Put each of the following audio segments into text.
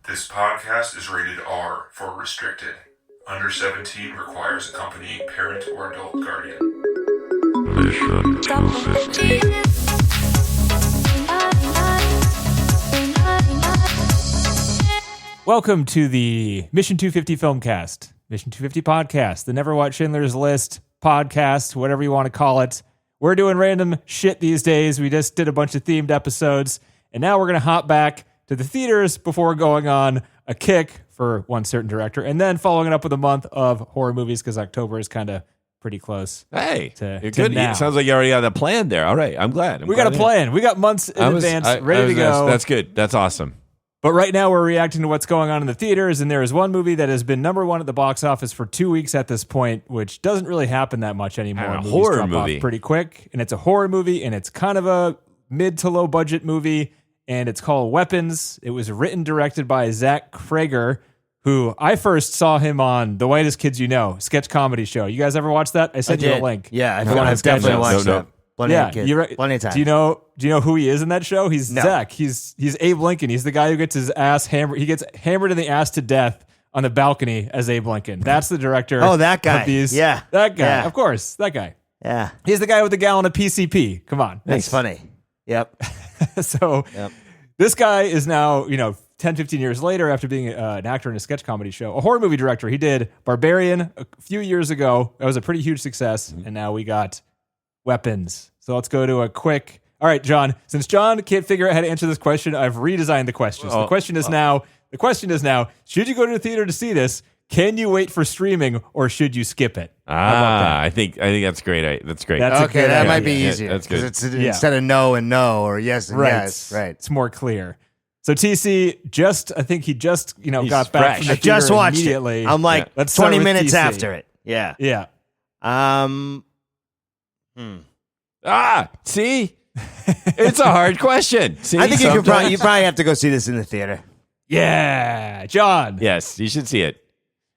This podcast is rated R for restricted. Under 17 requires accompanying parent or adult guardian. Mission 250. Welcome to the Mission 250 Filmcast, Mission 250 Podcast, the Never Watch Schindler's List podcast, whatever you want to call it. We're doing random shit these days. We just did a bunch of themed episodes, and now we're going to hop back to the theaters before going on a kick for one certain director, and then following it up with a month of horror movies because October is kind of pretty close. Hey, to you're good. now. It sounds like you already had a plan there. All right, I'm glad. We got a plan. We got months in advance ready to go. That's good. That's awesome. But right now we're reacting to what's going on in the theaters, and there is one movie that has been number one at the box office for 2 weeks at this point, which doesn't really happen that much anymore. A Movies horror drop movie. off pretty quick, and it's a horror movie, and it's kind of a mid to low budget movie, and it's called Weapons. It was written, directed by Zach Cregger, who I first saw him on The Whitest Kids You Know, sketch comedy show. You guys ever watch that? I sent you a link. Yeah, No, I've definitely watched that. Plenty of times. Do you know who he is in that show? He's Zach. He's Abe Lincoln. He's the guy who gets his ass hammered. He gets hammered in the ass to death on the balcony as Abe Lincoln. That's the director. Oh, that guy. Of these. Yeah. That guy. Yeah. Of course. That guy. Yeah. He's the guy with the gallon of PCP. Come on. That's funny. Yep. So this guy is now, 10, 15 years later, after being an actor in a sketch comedy show, a horror movie director. He did Barbarian a few years ago. That was a pretty huge success. And now we got Weapons. So let's go to a quick. All right, John. Since John can't figure out how to answer this question, I've redesigned the questions. The question is now. Should you go to the theater to see this? Can you wait for streaming, or should you skip it? I think that's great. That's great. That's Okay, that might be Yeah, easier. that's good. It's instead of no and no or yes and Right. yes. Right. It's more clear. So TC I think he just got back fresh. from the I just theater watched immediately. it. I'm like Let's start 20 with minutes TC. after it. Yeah. Yeah. See, it's a hard question. See, I think you sometimes- probably have to go see this in the theater. Yeah. John. Yes, you should see it,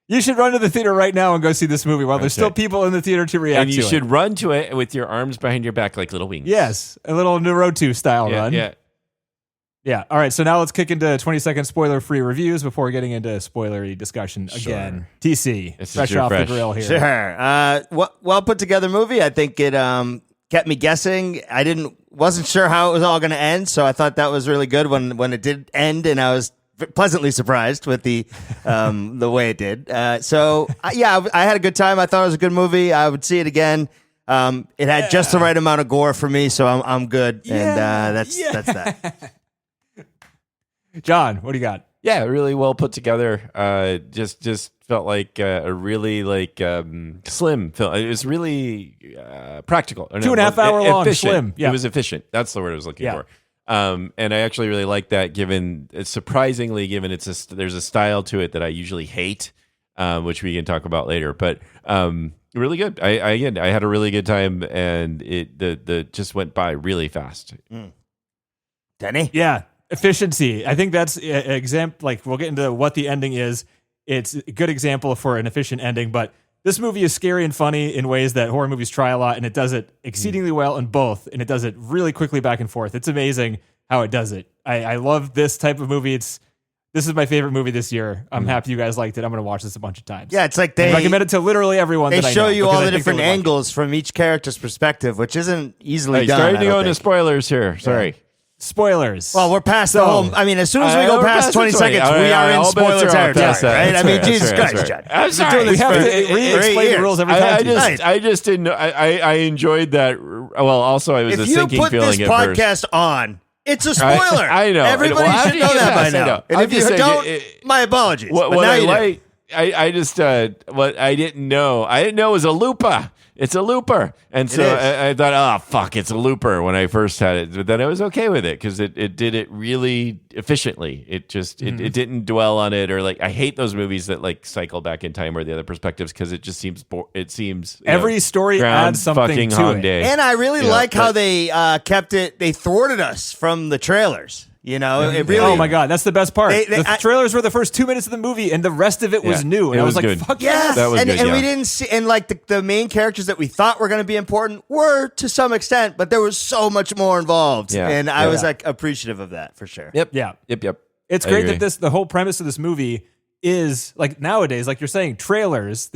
You should run to the theater right now and go see this movie while there's That's still right. people in the theater to react and you to should it. run to it with your arms behind your back like little wings. Yes. A little Naruto style Yeah. run. Yeah. Yeah. All right. So now let's kick into 20-second spoiler-free reviews before getting into spoilery discussion again. TC, This is fresh your off fresh. the grill here. Sure. Well put together movie. I think it kept me guessing. I wasn't sure how it was all going to end, so I thought that was really good when it did end, and I was pleasantly surprised with the way it did. I had a good time. I thought it was a good movie. I would see it again. It had just the right amount of gore for me, so I'm good. And that's that. John, what do you got? Yeah, really well put together. Just felt like a really slim film. It was really practical. 2.5 hour long, efficient. slim. Yeah. It was efficient. That's the word I was looking Yeah. for. And I actually really like that. Given there's a style to it that I usually hate, which we can talk about later. But really good. I had a really good time, and it just went by really fast. Denny? Yeah. Efficiency. I think that's an example. Like, we'll get into what the ending is. It's a good example for an efficient ending, but this movie is scary and funny in ways that horror movies try a lot, and it does it exceedingly well in both, and it does it really quickly back and forth. It's amazing how it does it. I love this type of movie. This is my favorite movie this year. I'm happy you guys liked it. I'm going to watch this a bunch of times. Yeah, it's like I they recommend it to literally everyone. They that I show know, you because all I the think they different would like it. angles from each character's perspective, which isn't easily done. Starting I to go don't into think. spoilers here. Sorry. Spoilers. Well, we're past the So- whole. I mean, as soon as we go we're past past 20 the seconds, 20. we are in All bets spoiler are off territory, past that. right? I That's mean, right, Jesus that's Christ, right. John. I'm We've been sorry. doing we this have for to 3 re-explain the years. rules every time. I just didn't know. I enjoyed that. Well, also I was If a you sinking put feeling this at first. podcast on, it's a spoiler. I know. Everybody Well, should know that by I know. now. And I'm if you just saying, don't, my apologies. What but now I you do. like, I just what I didn't know. I didn't know it was a looper. It's a looper, and so is. I thought, oh fuck, it's a looper when I first had it. But then I was okay with it because it did it really efficiently. It just it didn't dwell on it, or like I hate those movies that like cycle back in time or the other perspectives because it just seems Every story Ground adds something fucking to Hog it. Day. And I really You know, like how but- they kept it. They thwarted us from the trailers. You know, it really. Oh my god, that's the best part. The trailers were the first 2 minutes of the movie, and the rest of it was Yeah, new. And it I was was like, good. "Fuck Yes, yes!" That was and, good, and we yeah. didn't see, and like the main characters that we thought were going to be important were to some extent, but there was so much more involved, Yeah, and I yeah. was like appreciative of that for sure. Yep. Yeah. Yep. It's I great agree. that the whole premise of this movie is like nowadays, like you're saying, trailers.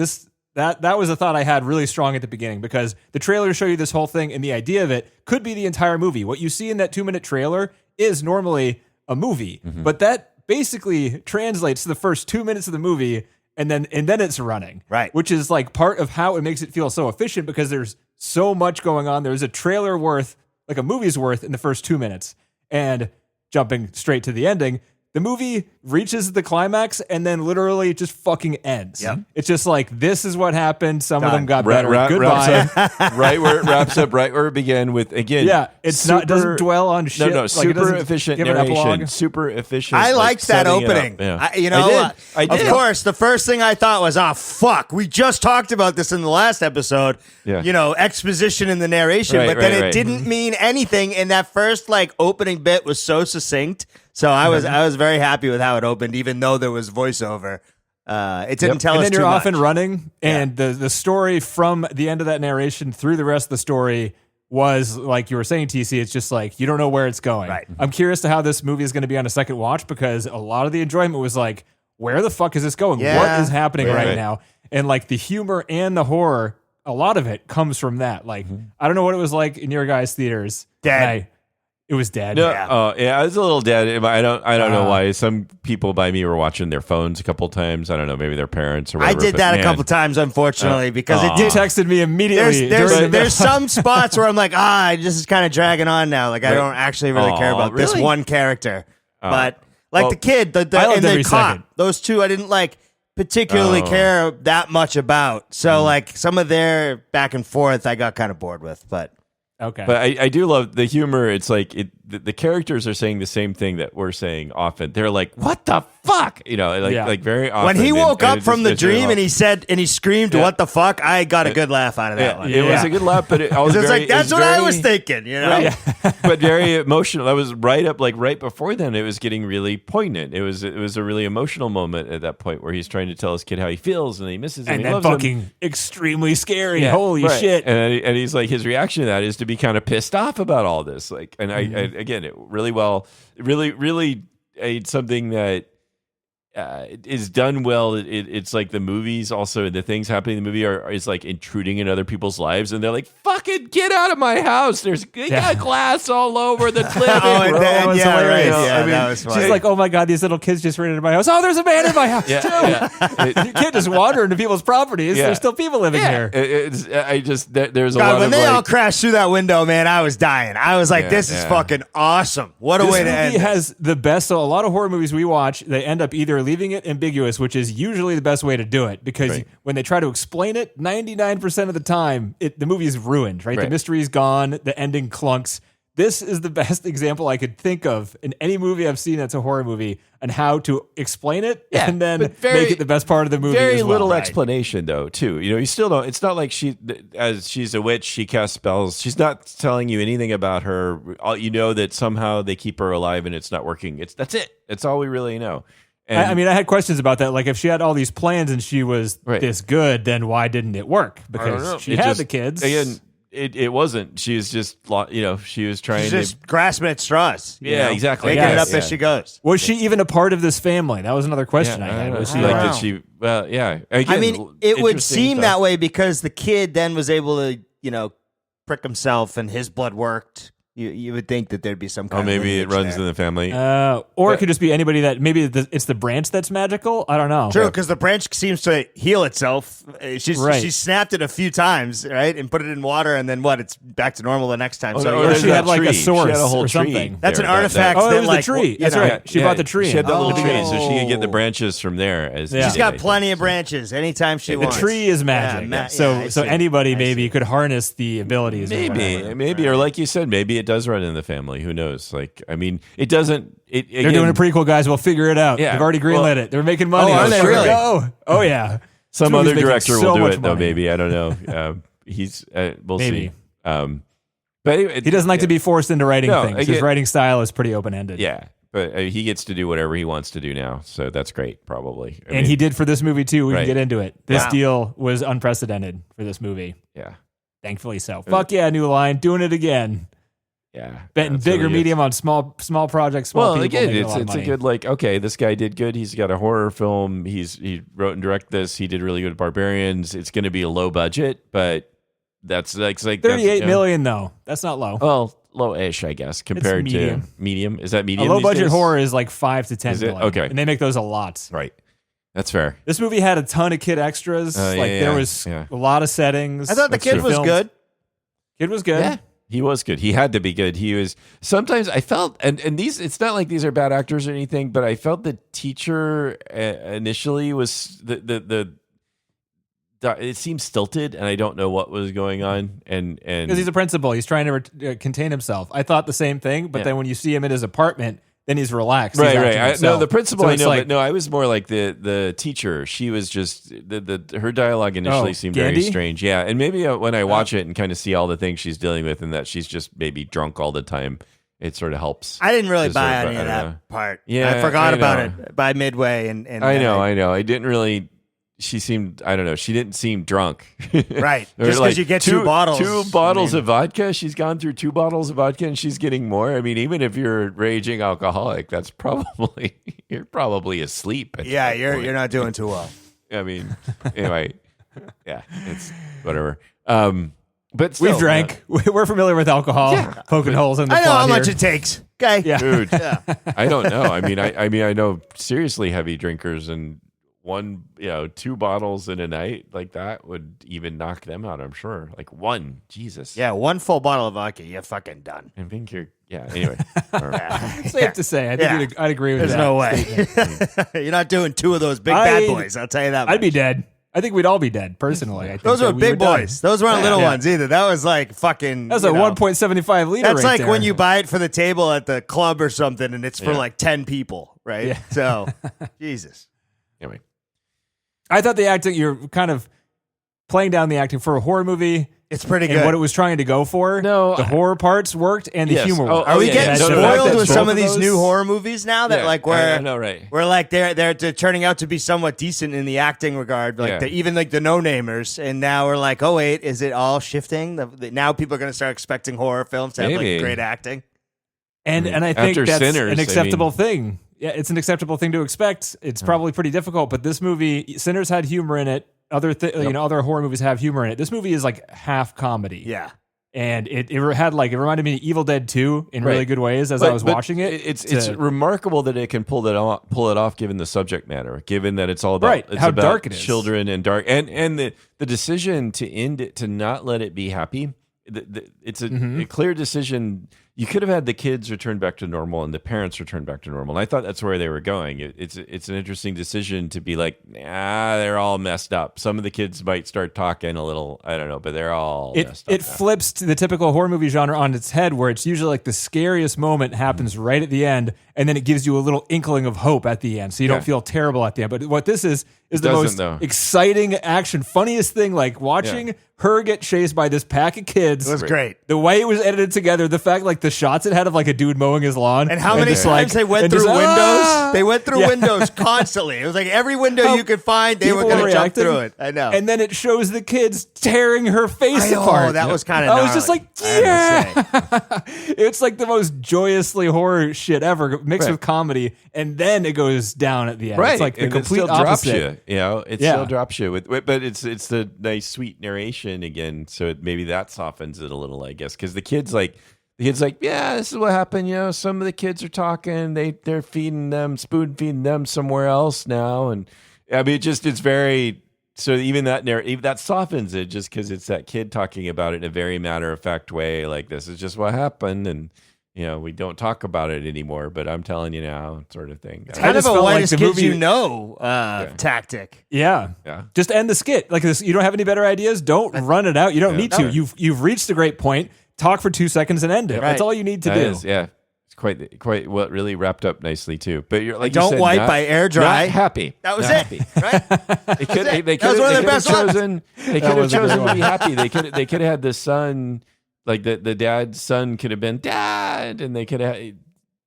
That was a thought I had really strong at the beginning because the trailers show you this whole thing, and the idea of it could be the entire movie. What you see in that 2-minute trailer is normally a movie, but that basically translates to the first 2 minutes of the movie, and then it's running, Right. Which is like part of how it makes it feel so efficient because there's so much going on. There's a trailer worth, like a movie's worth, in the first 2 minutes, and jumping straight to the ending. The movie reaches the climax and then literally just fucking ends. Yep. It's just like, this is what happened. Some of them got better. Wraps Goodbye. up right where it wraps up, right where it began with, again. Yeah, it's not, doesn't dwell on shit. No, Like, it super doesn't efficient give an narration. epilogue. Super efficient. I liked that setting it up. opening. Yeah. I did. Of course, the first thing I thought was, oh, fuck, we just talked about this in the last episode. Yeah. Exposition in the narration, Right, but then right, it right. didn't mean anything. And that first opening bit was so succinct. So I was very happy with how it opened, even though there was voiceover. It didn't tell And us then you're too off much. and running, and the story from the end of that narration through the rest of the story was, like you were saying, TC, it's just like, you don't know where it's going. Right. I'm curious to how this movie is going to be on a second watch, because a lot of the enjoyment was like, where the fuck is this going? Yeah. What is happening right Right. now? And like the humor and the horror, a lot of it comes from that. Like, I don't know what it was like in your guys' theaters. Dead. It was dead. No, Yeah. yeah, I was a little dead. I don't know why. Some people by me were watching their phones a couple times. I don't know, maybe their parents or I whatever. did but that a man, couple times, unfortunately, because it You did. texted me immediately. There's some spots where I'm like, this is kind of dragging on now. Like, I Right. don't actually really care about this really? one character. But well, the kid, I and loved the every cop, second. those two I didn't particularly care that much about. So some of their back and forth I got kind of bored with. But Okay. But I do love the humor. It's like the characters are saying the same thing that we're saying often. They're like, "What the fuck?" Like very often. when he woke and up from the it's really dream and he said and he screamed, Yeah. "What the fuck?" I got a good laugh out of that one. It was a good laugh, but I was It's very, like that's what I was thinking, Right. But very emotional. That was right before then. It was getting really poignant. It was a really emotional moment at that point where he's trying to tell his kid how he feels and he misses him. and he then loves him. fucking extremely scary. Yeah, Holy right. shit. And he's like, his reaction to that is to be kind of pissed off about all this. Like, and I again, it really something that is done well. It's like the movies also, the things happening in the movie is like intruding in other people's lives, and they're like, fucking get out of my house. There's got glass all over the living and room. then, was yeah, right. hilarious. Yeah, I mean, that was funny. She's like, oh my God, these little kids just ran into my house. Oh, there's a man in my house too. You can't just wander into people's properties. Yeah. There's still people living here. There's a God, lot when of they like, all crashed through that window, man, I was dying. I was like, Yeah, this is yeah. fucking awesome. What a This way to movie end. has the best. So a lot of horror movies we watch, they end up either leaving it ambiguous, which is usually the best way to do it, because Right. when they try to explain it, 99% of the time, the movie is ruined. Right, the Right. mystery's gone, the ending clunks. This is the best example I could think of in any movie I've seen that's a horror movie, and how to explain it and then but make it the best part of the movie. Very as well. little Right. explanation, though. Too, you still don't. It's not like as she's a witch, she casts spells. She's not telling you anything about her. You know that somehow they keep her alive and it's not working. That's it. That's all we really know. And I mean, I had questions about that. Like, if she had all these plans and she was Right. this good, then why didn't it work? I don't know. Because she It had just- the kids. Again, it wasn't. She was just, she was trying She's to. just grasping at straws. you Yeah, know? exactly. Making it Yes. up as she goes. Was she even a part of this family? That was another question I had. Was she like, like, did she? Well, yeah. I Again, mean, it would interesting seem stuff. that way because the kid then was able to, prick himself and his blood worked. You would think that there'd be some kind Oh, of maybe it lineage runs there. in the family. or it could just be anybody that maybe it's the branch that's magical. I don't know. True, because the branch seems to heal itself. She Right. snapped it a few times, right, and put it in water, and then it's back to normal the next time. Oh, so no, Or there's she had that like tree. a She source had a whole or tree something. that's an there, artifact. Oh, it that, was the tree. That's you know, right. She bought the tree. She had the in. little Oh. tree, so she could get the branches from there. Yeah. She's got plenty of branches anytime she The wants. tree is magic. Yeah, so I so see. anybody I maybe see. could harness the abilities. or Maybe, whatever. or like you said, maybe it does run in the family. Who knows? Like, I mean, it doesn't. They're doing a prequel, guys. We'll figure it out. Yeah. They've already greenlit Well- it. They're making money. Oh, are they Sure really? go. Oh yeah. Some This movie's other making director so will do much it though. money. Maybe I don't know. He's we'll Maybe. see. But anyway, He doesn't like to be forced into writing No, things. His again- writing style is pretty open ended. Yeah, but he gets to do whatever he wants to do now, so that's great. Probably, I And mean, he did for this movie too. We Right. can get into it. This Wow. deal was unprecedented for this movie. Yeah. Thankfully so. Fuck yeah, New Line, doing it again. betting it's big or really medium on small projects. Small Well, people again, making it's lot of a money. good like. Okay, this guy did good. He's got a horror film. He wrote and directed this. He did really good at Barbarians. It's going to be a low budget, but that's like 38 million though. That's not low. Well, low-ish, I guess, compared to medium. medium. Is that A medium? low these budget days? horror is like 5 to 10 Is it? million. Okay. And they make those a lot. Right. That's fair. This movie had a ton of kid extras. There was a lot of settings. I thought the kid was good. Kid was good. Yeah. He was good. He had to be good. He was. Sometimes I felt, and these. It's not like these are bad actors or anything, but I felt the teacher initially was the. It seemed stilted, and I don't know what was going on. And because he's a principal, he's trying to contain himself. I thought the same thing, but then when you see him in his apartment, then he's relaxed. Right, he's right. acting No, himself. the principal So I it's know, like, but no, I was more like the teacher. She was just her dialogue initially seemed very Gandhi? strange. Yeah, and maybe when I watch it and kind of see all the things she's dealing with, and that she's just maybe drunk all the time, it sort of helps. I didn't really to buy sort of- any I of don't know. that part. Yeah, I forgot I about know. it by midway. And I know. I didn't really. She seemed, I don't know, she didn't seem drunk. Right. Or Just 'cause you get two bottles. Two bottles of vodka. She's gone through 2 bottles of vodka and she's getting more. I mean, even if you're a raging alcoholic, that's probably, you're probably asleep. At Yeah, that you're point. not doing too well. I mean, anyway, yeah, it's whatever. But still, we've drank. We're familiar with alcohol. Poking holes in the I know plot how much here. it takes. Okay. Yeah. dude. I don't know. I mean, I know seriously heavy drinkers, and 2 bottles in a night like that would even knock them out. I'm sure. Like 1, Jesus. Yeah, 1 full bottle of vodka, you're fucking done. I think you're. Yeah. Anyway. Safe to say. I think I'd agree with There's that. no way. You're not doing 2 of those big bad boys. I'll tell you that. I'd be much. dead. I think we'd all be dead, personally. I think Those that were we big done. boys. Those weren't little ones either. That was like fucking. That's a 1.75 liter. That's right like there. when you buy it for the table at the club or something, and it's for Yeah. like 10 people, right? Yeah. So, Jesus. Anyway. I thought the acting, you're kind of playing down the acting for a horror movie. It's pretty And good. what it was trying to go for. No, the horror parts worked and the Yes. humor Oh, worked. Are we yeah, getting yeah. No, no, spoiled that's with both some of of these those? new horror movies now that Yeah, like I know, right. we're like they're turning out to be somewhat decent in the acting regard, like Yeah. even like the no-namers, and now we're like, oh wait, is it all shifting? Now people are going to start expecting horror films to have Maybe. like great acting. And I think After that's Sinners, an I acceptable mean- thing. Yeah, it's an acceptable thing to expect. It's probably pretty difficult, but this movie, Sinners had humor in it. Other horror movies have humor in it. This movie is like half comedy. Yeah. And it reminded me of Evil Dead 2 in really Right. good ways as I was watching it. It's remarkable that it can pull it off given the subject matter, given that it's all about Right, it's how about dark it is. children and dark and the decision to end it, to not let it be happy. It's a clear decision. You could have had the kids return back to normal and the parents return back to normal. And I thought that's where they were going. It's an interesting decision to be like, nah, they're all messed up. Some of the kids might start talking a little, I don't know, but they're all messed up. It flips to the typical horror movie genre on its head, where it's usually like the scariest moment happens right at the end, and then it gives you a little inkling of hope at the end, so you don't feel terrible at the end. But what this is the doesn't, most though. exciting action, funniest thing, like watching her get chased by this pack of kids. It was great. The way it was edited together, the fact like the shots it had of like a dude mowing his lawn, And how many just, times they went and through just, windows? They went through Yeah. windows constantly. It was like every window you could find, they were People going to jump reacting. through it. I know. And then it shows the kids tearing her face I know, apart. that was kind of I was just like, yeah. it's like the most joyously horror shit ever mixed Right. with comedy, and then it goes down at the end. Right, It's like the and complete it still drops opposite. you. You know, it Yeah. still drops you but it's the nice sweet narration again. So maybe that softens it a little, I guess, because the kids like, yeah, this is what happened. You know, some of the kids are talking. They're feeding them, spoon feeding them somewhere else now, and I mean, it's very. So even that softens it, just because it's that kid talking about it in a very matter of fact way, like this is just what happened, and you know we don't talk about it anymore. But I'm telling you now, sort of thing. I Kind of just a felt like whitest the kids movie- you know tactic. Yeah. Just end the skit. Like this, you don't have any better ideas? Don't run it out. You don't need to. No. You've reached a great point. Talk for 2 seconds and end it. That's all you need to That do. is, yeah. It's quite well, really wrapped up nicely too. But you're like, Don't you said, wipe not- by air dry. Not happy. That was Not it, happy. right? They could That was one of their best ones. chosen. They could have chosen to be happy. They could have had the son, like the dad's son could have been dad, and they could have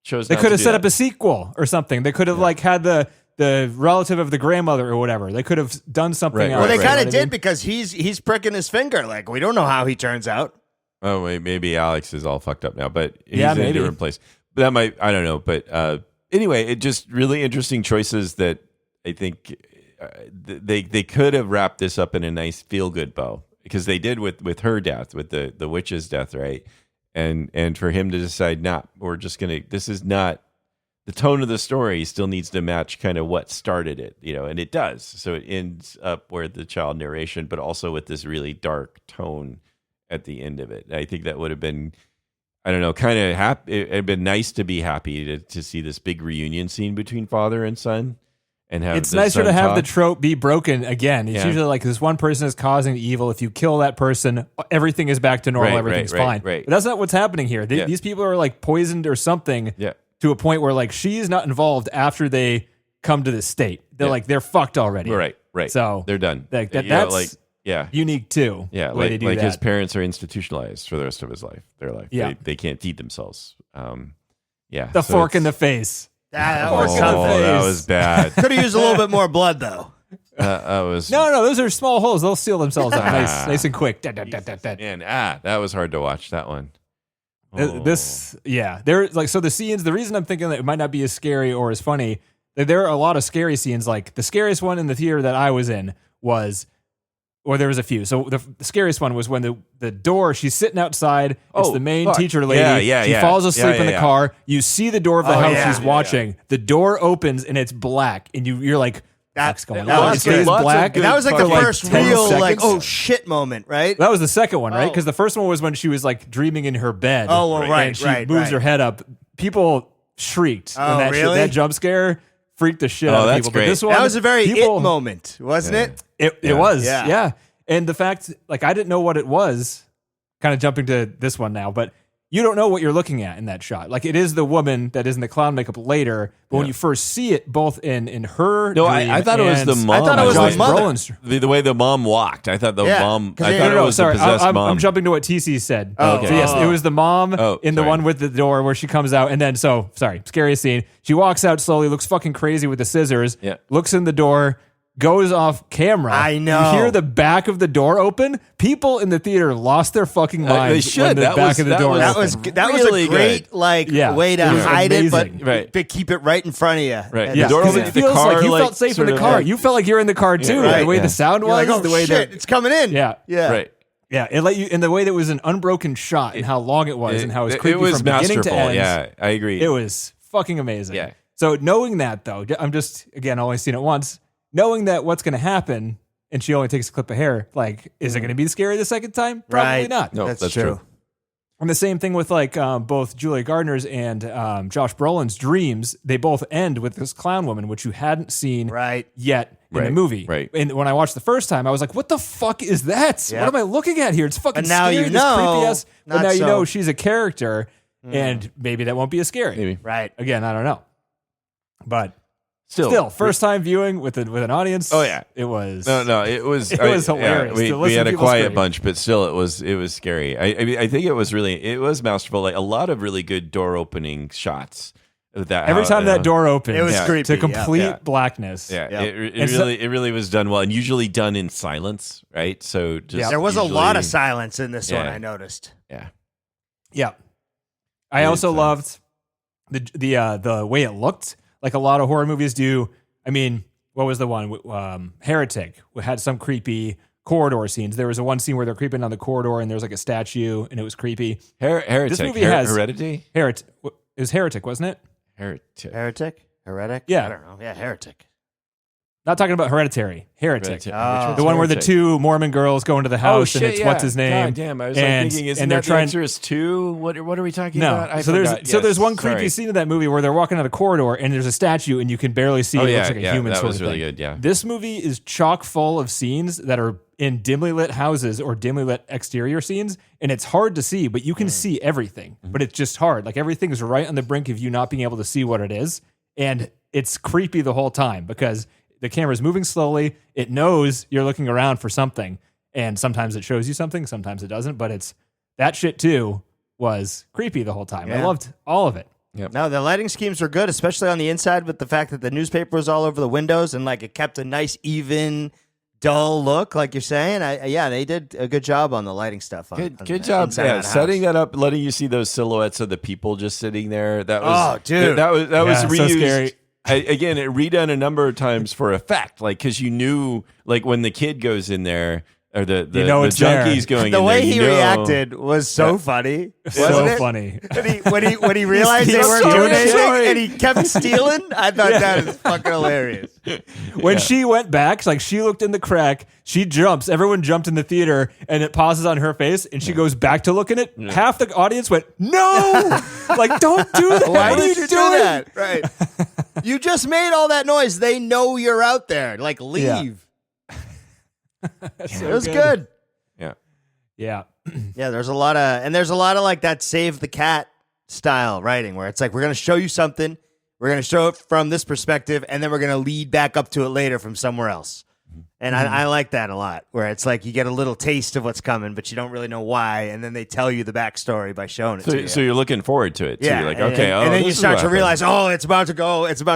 chose. They could have set up a sequel or something. They could have like had the relative of the grandmother or whatever. They could have done something Right, else. Well, they Right, kind You of know what I did because he's pricking his finger. Like we don't know how he turns out. Oh, wait, maybe Alex is all fucked up now, but he's Yeah, in a maybe. different place. But that might, I don't know. But anyway, it just really interesting choices that I think they could have wrapped this up in a nice feel good bow, because they did with her death, with the witch's death, right? And for him to decide, we're just gonna. This is not the tone of the story. Still needs to match kind of what started it, and it does. So it ends up where the child narration, but also with this really dark tone at the end of it. I think that would have been, I don't know, kind of happy. It'd been nice to be happy to see this big reunion scene between father and son, and have. It's the nicer son to have talk. the trope be broken again. It's Yeah. usually like this one person is causing the evil. If you kill that person, everything is back to normal. Right, Everything's right, fine. right. But that's not what's happening here. Yeah. These people are like poisoned or something Yeah. to a point where like she's not involved after they come to this state. They're Yeah. like they're fucked already. Right. So they're done. Like You know, that's like, yeah. unique too. Yeah, the way they like, do like that. his parents are institutionalized for the rest of their life. Yeah. They can't feed themselves. Yeah, the so fork in the it's- face. That Fork was in the Oh, face. that was bad. Could have used a little bit more blood though. That was No, those are small holes. They'll seal themselves out nice and quick. man. That was hard to watch. That one. Oh. There like so the scenes. The reason I'm thinking that it might not be as scary or as funny, there are a lot of scary scenes. Like the scariest one in the theater that I was in was, or there was a few. So the scariest one was when the door. She's sitting outside. It's Oh, the main fuck. teacher lady. Yeah, She yeah. falls asleep Yeah, in the yeah. car. You see the door of the Oh, house yeah. she's Yeah, watching. The door opens and it's black, and you're like, what's going that on? was It stays good. Lots of black. good That was like the fucking, first 10 real seconds. like oh shit moment, right? That was the second one, right? Oh. Because the first one was when she was like dreaming in her bed. Oh, well, right, and she right, moves right. her head up. People shrieked. Oh, when really? that jump scare freaked the shit Oh, out of that's people. great. But this one, That was a very people, it moment, wasn't it? It Yeah. was, Yeah. yeah. And the fact, like, I didn't know what it was. Kind of jumping to this one now, but you don't know what you're looking at in that shot. Like, it is the woman that is in the clown makeup later, but when you first see it, both in her, No, dream I thought it was and the mom. I thought it was Josh the mother. Brolin's- The way the mom walked. I thought the Yeah, mom. 'cause I they- thought No, it was sorry. the possessed mom. I'm jumping to what TC said. Oh, So yes, okay. it was the mom in the sorry. one with the door where she comes out, and then scariest scene. She walks out slowly, looks fucking crazy with the scissors. Yeah. Looks in the door, goes off camera. I know. You hear the back of the door open. People in the theater lost their fucking minds. they should. When the That back was- of the that door. was- opened. That was Really a great good. like Yeah. way to It was hide amazing. it, Right. but keep it right in front of you. Right. And Yeah, The door 'cause opened, it the feels car, like you like, felt safe in sort the of car. like- You felt like you're in the car too. right. The way Yeah. the sound You're was, like, oh the way shit, that it's coming in. Yeah. yeah. Right. yeah, it let you in the way that it was an unbroken shot and how long it was and how it was creepy It was from beginning to masterful. end. Yeah, I agree. It was fucking amazing. Yeah. So knowing that though, I'm just again only seen it once. Knowing that what's going to happen, and she only takes a clip of hair. Like, is it going to be scary the second time? Probably Right. not. No, That's that's true. true. And the same thing with like both Julia Gardner's and Josh Brolin's dreams. They both end with this clown woman, which you hadn't seen Right. yet in the Right, movie. right. And when I watched the first time, I was like, "What the fuck is that? Yep. What am I looking at here? It's fucking But now scary, you this know, creepy ass." But not now you so. know she's a character, and maybe that won't be as scary. Maybe. Right. Again, I don't know. But Still, first time viewing with an audience. Oh, yeah. it was No, it was. It was hilarious we to listen had to a people quiet scream. bunch, but still, it was scary. I mean, I think it was masterful. Like a lot of really good door opening shots. Every time that door opened, It was Yeah. creepy. to complete Yeah. blackness. Yeah, Yep. it really was done well, and usually done in silence, right? So just There was a lot of usually- silence in this one, Yeah. I noticed. Yeah, Yeah. I also It's, loved the way it looked, like a lot of horror movies do. I mean, what was the one? Heretic had some creepy corridor scenes. There was one scene where they're creeping down the corridor and there's like a statue and it was creepy. Heretic. This movie has- Heredity. It was Heretic, wasn't it? Heretic. Heretic? Heretic? Yeah. I don't know. Yeah, heretic. Not talking about Hereditary. Heretic. Heretic. Oh. Which one's The one where the Heretic? two Mormon girls go into the house and it's what's his name. God damn, I was and, like thinking, isn't and that they're the trying. Exorcist 2? What are we talking No, about? I so forgot. there's one Yes, creepy sorry. scene in that movie where they're walking down the corridor and there's a statue and you can barely see. Oh, it yeah, looks like a yeah, human that sort was of really thing. good, yeah. This movie is chock full of scenes that are in dimly lit houses or dimly lit exterior scenes, and it's hard to see, but you can see everything. But it's just hard. Like everything is right on the brink of you not being able to see what it is, and it's creepy the whole time because the camera's moving slowly. It knows you're looking around for something, and sometimes it shows you something, sometimes it doesn't. But it's that shit too was creepy the whole time. I Yeah. loved all of it. No, the lighting schemes were good, especially on the inside with the fact that the newspaper was all over the windows and like it kept a nice, even, dull look, like you're saying. Yeah, they did a good job on the lighting stuff. Good job. Yeah, setting that up, letting you see those silhouettes of the people just sitting there. That was, dude, that was reused. So scary. Again, it redone a number of times for effect, like because you knew, like when the kid goes in there. Or the junkie's going the in way there, he reacted was so funny. So funny. When he realized they weren't doing anything and he kept stealing, I thought that is fucking hilarious. When she went back, like she looked in the crack, she jumps. Everyone jumped in the theater, and it pauses on her face, and she goes back to look at it. Yeah. Half the audience went, "No, like don't do that. Why what are did you you doing?" do that? Right. You just made all that noise. They know you're out there. Like leave. Yeah. It was good. Yeah. Yeah. Yeah, there's a lot of like that save the cat style writing where it's like we're going to show you something, we're going to show it from this perspective, and then we're going to lead back up to it later from somewhere else. And I like that a lot, where it's like you get a little taste of what's coming, but you don't really know why, and then they tell you the backstory by showing it to you. So you're looking forward to it. Yeah, You're like, okay, and then you start to realize, happened. it's about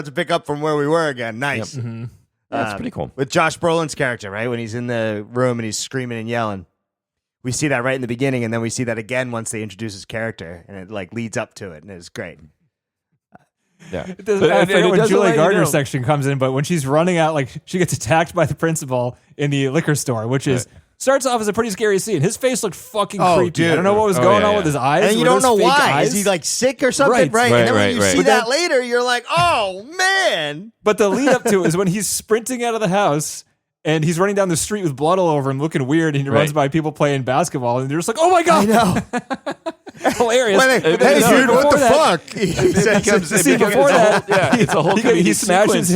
to pick up from where we were again. Nice. Yep. Mm-hmm. That's pretty cool. With Josh Brolin's character, right? When he's in the room and he's screaming and yelling. We see that right in the beginning, and then we see that again once they introduce his character, and it like leads up to it, and it's great. Yeah. I forget when Julie Gardner's section comes in, but when she's running out, like she gets attacked by the principal in the liquor store, which is starts off as a pretty scary scene. His face looked fucking creepy. Dude. I don't know what was going on with his eyes. And you don't know why. Eyes? Is he like sick or something? Right. And then when you see that later, you're like, oh man. But the lead up to it is when he's sprinting out of the house and he's running down the street with blood all over him, looking weird, and he runs by people playing basketball, and they're just like, oh my God. I know. Hilarious. Hey, dude, what the fuck? It's a whole he smashes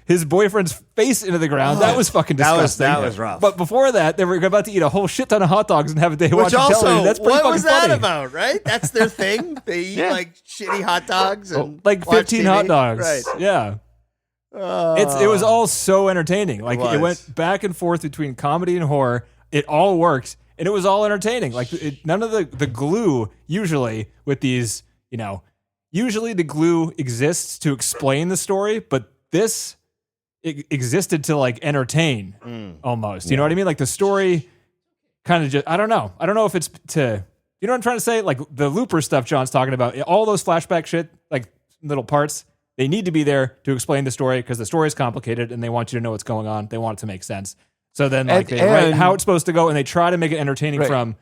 his boyfriend's face into the ground. That was fucking disgusting. That was rough. But before that, they were about to eat a whole shit ton of hot dogs and have a day watching television. That's pretty fucking funny. What was that about, right? That's their thing? They eat like shitty hot dogs and like 15 hot dogs. Right. Yeah. It was all so entertaining. Like it went back and forth between comedy and horror. It all worked, and it was all entertaining. Like none of the glue usually with these, usually the glue exists to explain the story, but this it existed to like entertain almost. You know what I mean? Like the story kind of just I don't know if it's to you know what I'm trying to say? Like the Looper stuff John's talking about, all those flashback shit, like little parts. They need to be there to explain the story because the story is complicated and they want you to know what's going on. They want it to make sense. So then they write how it's supposed to go and they try to make it entertaining from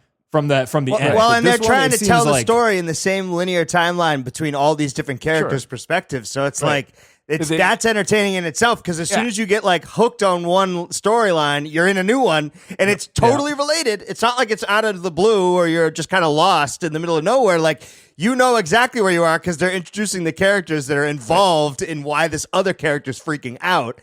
the end. Well, and they're trying to tell the story in the same linear timeline between all these different characters' perspectives. So it's like that's entertaining in itself because as soon as you get like hooked on one storyline, you're in a new one and it's totally related. It's not like it's out of the blue or you're just kind of lost in the middle of nowhere. Like you know exactly where you are because they're introducing the characters that are involved in why this other character's freaking out.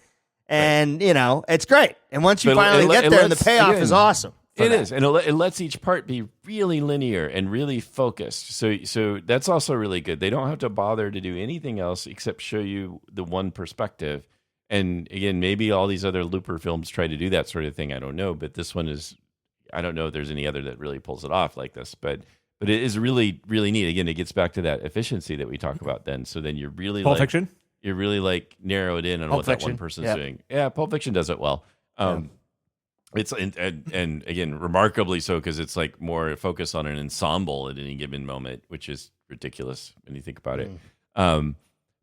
And, it's great. And once you finally get there, and the payoff is awesome. It is. And it lets each part be really linear and really focused. So that's also really good. They don't have to bother to do anything else except show you the one perspective. And again, maybe all these other Looper films try to do that sort of thing. I don't know. But this one is, I don't know if there's any other that really pulls it off like this. But it is really, really neat. Again, it gets back to that efficiency that we talk about then. So then you're really Pulp Fiction? You really like narrow it in on what that one person's doing. Yeah, Pulp Fiction does it well. It's and again remarkably so because it's like more focus on an ensemble at any given moment, which is ridiculous when you think about it.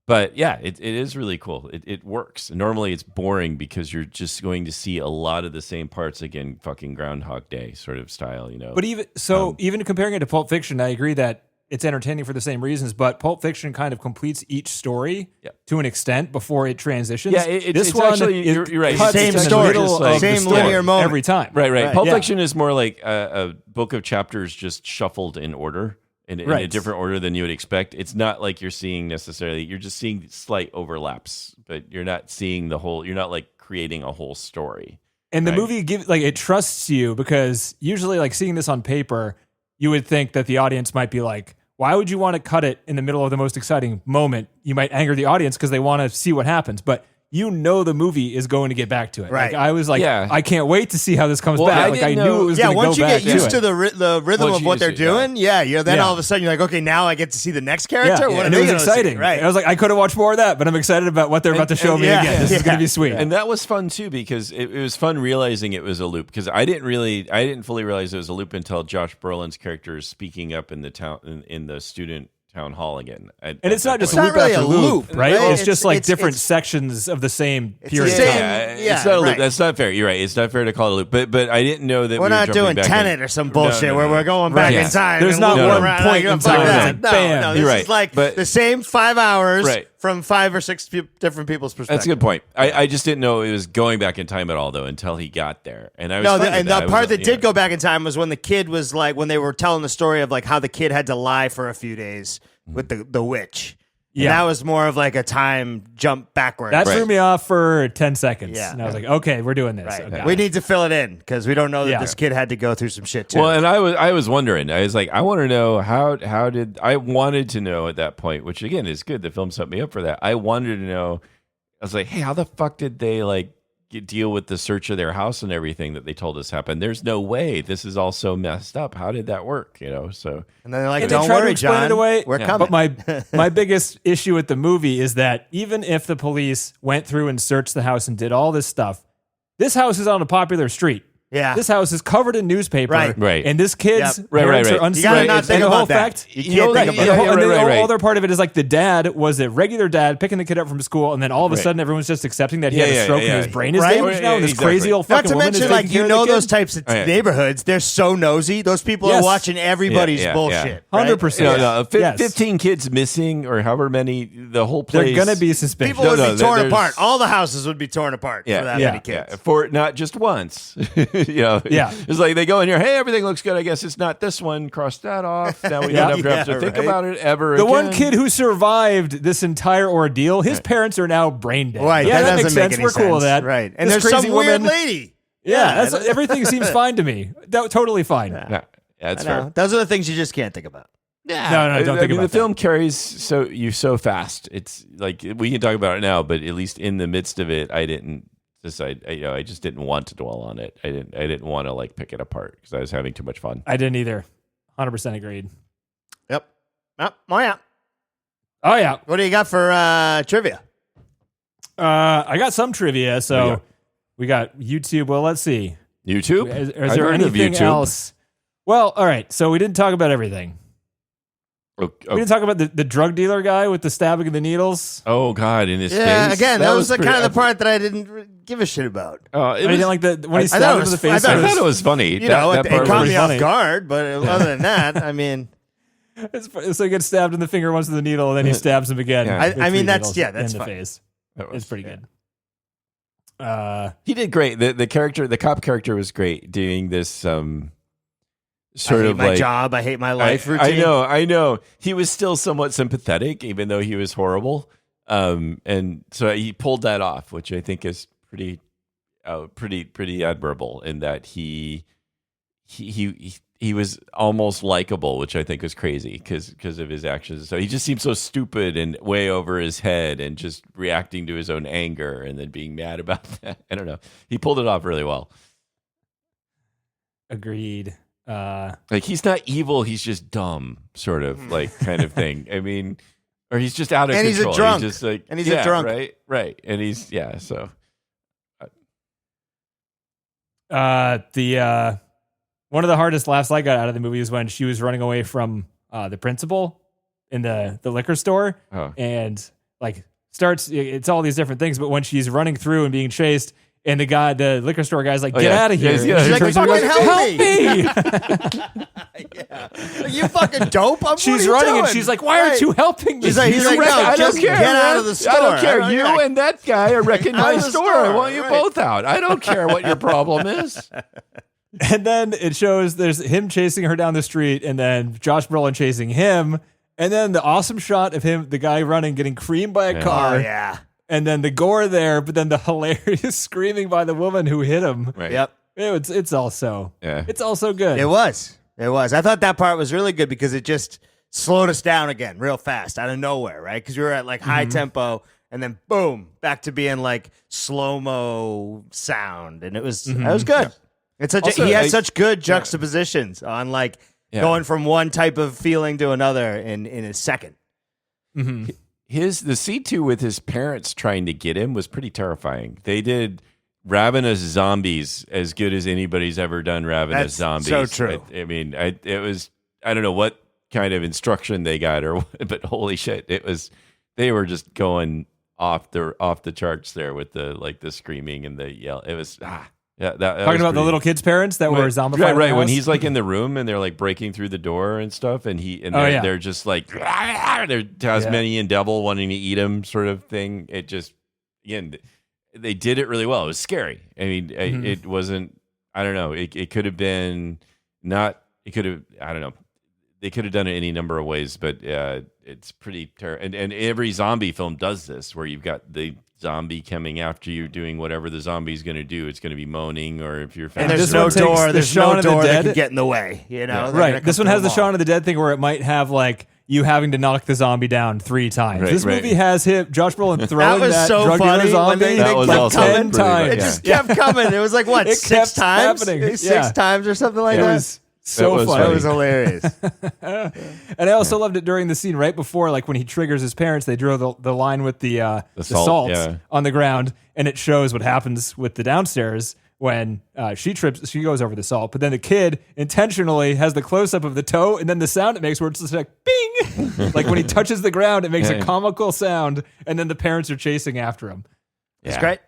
But yeah, it is really cool. It works. Normally it's boring because you're just going to see a lot of the same parts again, fucking Groundhog Day sort of style, But even comparing it to Pulp Fiction, I agree that it's entertaining for the same reasons, but Pulp Fiction kind of completes each story to an extent before it transitions. Yeah, this one actually, you're right. Same story, same linear moment every time. Right. Pulp Fiction is more like a book of chapters just shuffled in order, in a different order than you would expect. It's not like you're seeing necessarily. You're just seeing slight overlaps, but you're not seeing the whole. You're not like creating a whole story. And the movie it trusts you because usually, like seeing this on paper, you would think that the audience might be like, why would you want to cut it in the middle of the most exciting moment? You might anger the audience because they want to see what happens. But you know the movie is going to get back to it. Right. Like, I was like, Yeah. I can't wait to see how this comes Well, back. I Like I didn't knew know- it was Yeah, going to go once you back get used to to the rhythm Once of you what use they're it, yeah. doing, you're then Yeah. all of a sudden you're like, okay, now I get to see the next character. Yeah, What are and they it was gonna see? exciting. Right. I was like, I could have watched more of that, but I'm excited about what they're about to show me yeah, again. This is yeah. going to be sweet. And that was fun too because it was fun realizing it was a loop because I didn't fully realize it was a loop until Josh Brolin's character is speaking up in the town in the student town hall again. And it's not just It's not loop really after a loop, loop, right? right? It's just like It's- different it's- sections of the same the period. same- of time. It's not a loop. right. That's not fair. You're right. It's not fair to call it a loop. But I didn't know that We're we not were jumping doing back Tenet in. or some bullshit No, no, where no. we're going Right. back Yeah. in time. There's and not looping one around. point Like, in fuck time. that. Like, No, bam. no, You're this right. is like But- the same 5 hours Right. from 5 or 6 different people's perspectives. That's a good point. I just didn't know it was going back in time at all though until he got there. And I was No, fine with and that. the I was, part that you did know, go back in time was when the kid was like, when they were telling the story of like how the kid had to lie for a few days with the witch. And Yeah. that was more of like a time jump backwards. That Right. threw me off for 10 seconds. Yeah. And I was like, okay, we're doing this. Right. Oh, got We it. need to fill it in because we don't know that Yeah. this kid had to go through some shit too. Well, and I was wondering. I was like, I want to know how did I wanted to know at that point, which again is good. The film set me up for that. I wanted to know. I was like, hey, how the fuck did they like deal with the search of their house and everything that they told us happened? There's no way. This is all so messed up. How did that work? You know, so and then they're like, And they don't tried to worry, explain John. it away. We're Yeah. coming. But my biggest issue with the movie is that even if the police went through and searched the house and did all this stuff, this house is on a popular street. yeah. This house is covered in newspaper. Right. And this kid's Yep. Right, parents right, are right. You gotta unscrewed. not think And the about whole that. fact, You You can't know, think that- about yeah, that. and right, then right, right. all other part of it is like the dad was a regular dad picking the kid up from school, and then all of a Right. sudden everyone's just accepting that he had Yeah, a yeah, stroke yeah, and his yeah. brain is Right? damaged now, and this Exactly. crazy old Not fucking to woman is mention, like, taking care you of the know kid. those types of Oh, yeah. neighborhoods, they're so nosy. Those people Yes. are watching everybody's Yeah, yeah, bullshit. yeah. right? 100%. No, Yes. 15 kids missing or however many. The whole place. They're gonna be suspicious. People would No, be torn there's- apart. All the houses would be torn apart for that many Yeah, kids. for not just once. You know, Yeah. It's like they go in here, hey, everything looks good. I guess it's not this one. Cross that off. Now we Yeah. don't have to think right. about it ever The again. one kid who survived this entire ordeal, his parents are now brain dead. Right, Yeah, that that doesn't makes make sense. any We're cool with sense. that. Right. And This there's some crazy weird woman- lady. Yeah, everything seems fine to me. Totally fine. Yeah, that's I know. fair. Those are the things you just can't think about. Yeah. No, don't I think mean, about the film carries so fast. It's like we can talk about it now, but at least in the midst of it, I didn't decide. I just didn't want to dwell on it. I didn't want to like pick it apart because I was having too much fun. I didn't either. 100% agreed. Yep. Oh, yeah. Oh, yeah. What do you got for trivia? I got some trivia. There So you go. we got YouTube. Well, let's see. YouTube? Is I've there heard of anything YouTube. else? Well, all right. So we didn't talk about everything. We didn't talk about the drug dealer guy with the stabbing of the needles. Oh God, in his Yeah, face. again, that was the pretty- kind of the part that I didn't give a shit about. Oh, I didn't like the when he I stabbed thought him it in the was- face. I I it thought was- it was funny. You know, that it part caught was me funny. off guard, but other than that, I mean, so he gets stabbed in the finger once with the needle, and then he stabs him again. Yeah. with I mean, three that's- needles yeah, that's in the fine. face. That was- It's pretty good. He did great. The character, the cop character, was great doing this. Sort I hate of my like job, I hate my life I routine. I know. He was still somewhat sympathetic, even though he was horrible. And so he pulled that off, which I think is pretty admirable. In that he was almost likable, which I think was crazy because of his actions. So he just seemed so stupid and way over his head, and just reacting to his own anger and then being mad about that. I don't know. He pulled it off really well. Agreed. Like he's not evil, he's just dumb, sort of like kind of thing. I mean, or he's just out of And he's a control. drunk. Just like, And he's a drunk. right. And he's so The one of the hardest laughs I got out of the movie was when she was running away from the principal in the liquor store, Oh. and like starts. It's all these different things, but when she's running through and being chased, and the liquor store guy's like, Oh, "Get yeah. out of here!" Yeah, And yeah. she She's turns like, around and "Fucking goes, help me!" yeah. Are you fucking dope? What She's are you running, doing? and she's like, "Why aren't Right. you helping me?" He's like, You're no, I just don't care. get out man. of the store. I don't care. I don't- You I- and that guy are wrecking Out my of the store. I store, want you right. both out. I don't care what your problem is. And then it shows there's him chasing her down the street, and then Josh Brolin chasing him, and then the awesome shot of him, the guy running, getting creamed by a Yeah. car, Oh, yeah. and then the gore there, but then the hilarious screaming by the woman who hit him. Right. Yep. It's also Yeah. it's also good. It was. I thought that part was really good because it just slowed us down again real fast out of nowhere, right? Because we were at like high tempo, and then boom, back to being like slow-mo sound. And it was good. It's Also, he has such good juxtapositions on like going from one type of feeling to another in a second. Mm-hmm. The C2 with his parents trying to get him was pretty terrifying. They did Ravenous Zombies as good as anybody's ever done Ravenous That's Zombies. so true. It was, I don't know what kind of instruction they got, but holy shit, they were just going off the charts there with the screaming and the yell. It was that Talking about the little kids' parents that were zombified. Right, in the when house? he's like in the room and they're like breaking through the door and stuff, and they're just like they're Tasmanian devil wanting to eat him sort of thing. It just, again, they did it really well. It was scary. I mean, it wasn't. I don't know. It could have been not. It could have. I don't know. They could have done it any number of ways, but it's pretty terrible. And every zombie film does this, where you've got the zombie coming after you, doing whatever the zombie's going to do. It's going to be moaning, or if you're And there's no door. There's no door that can get in the way. You know, right? This one has the Shaun of the Dead thing, where it might have like you having to knock the zombie down 3 times. Right, this movie has Josh Brolin throwing was that so drug dealer funny zombie when they That was like also 10 pretty times. good, It just kept coming. It was like what, It 6 kept times? happening. Six times or something like It that. was so was funny. That was hilarious. And I also loved it during the scene right before, like when he triggers his parents, they draw the line with the salt on the ground, and it shows what happens with the downstairs when she goes over the salt. But then the kid intentionally has the close up of the toe, and then the sound it makes where it's just like bing, like when he touches the ground, it makes a comical sound, and then the parents are chasing after him. It's great.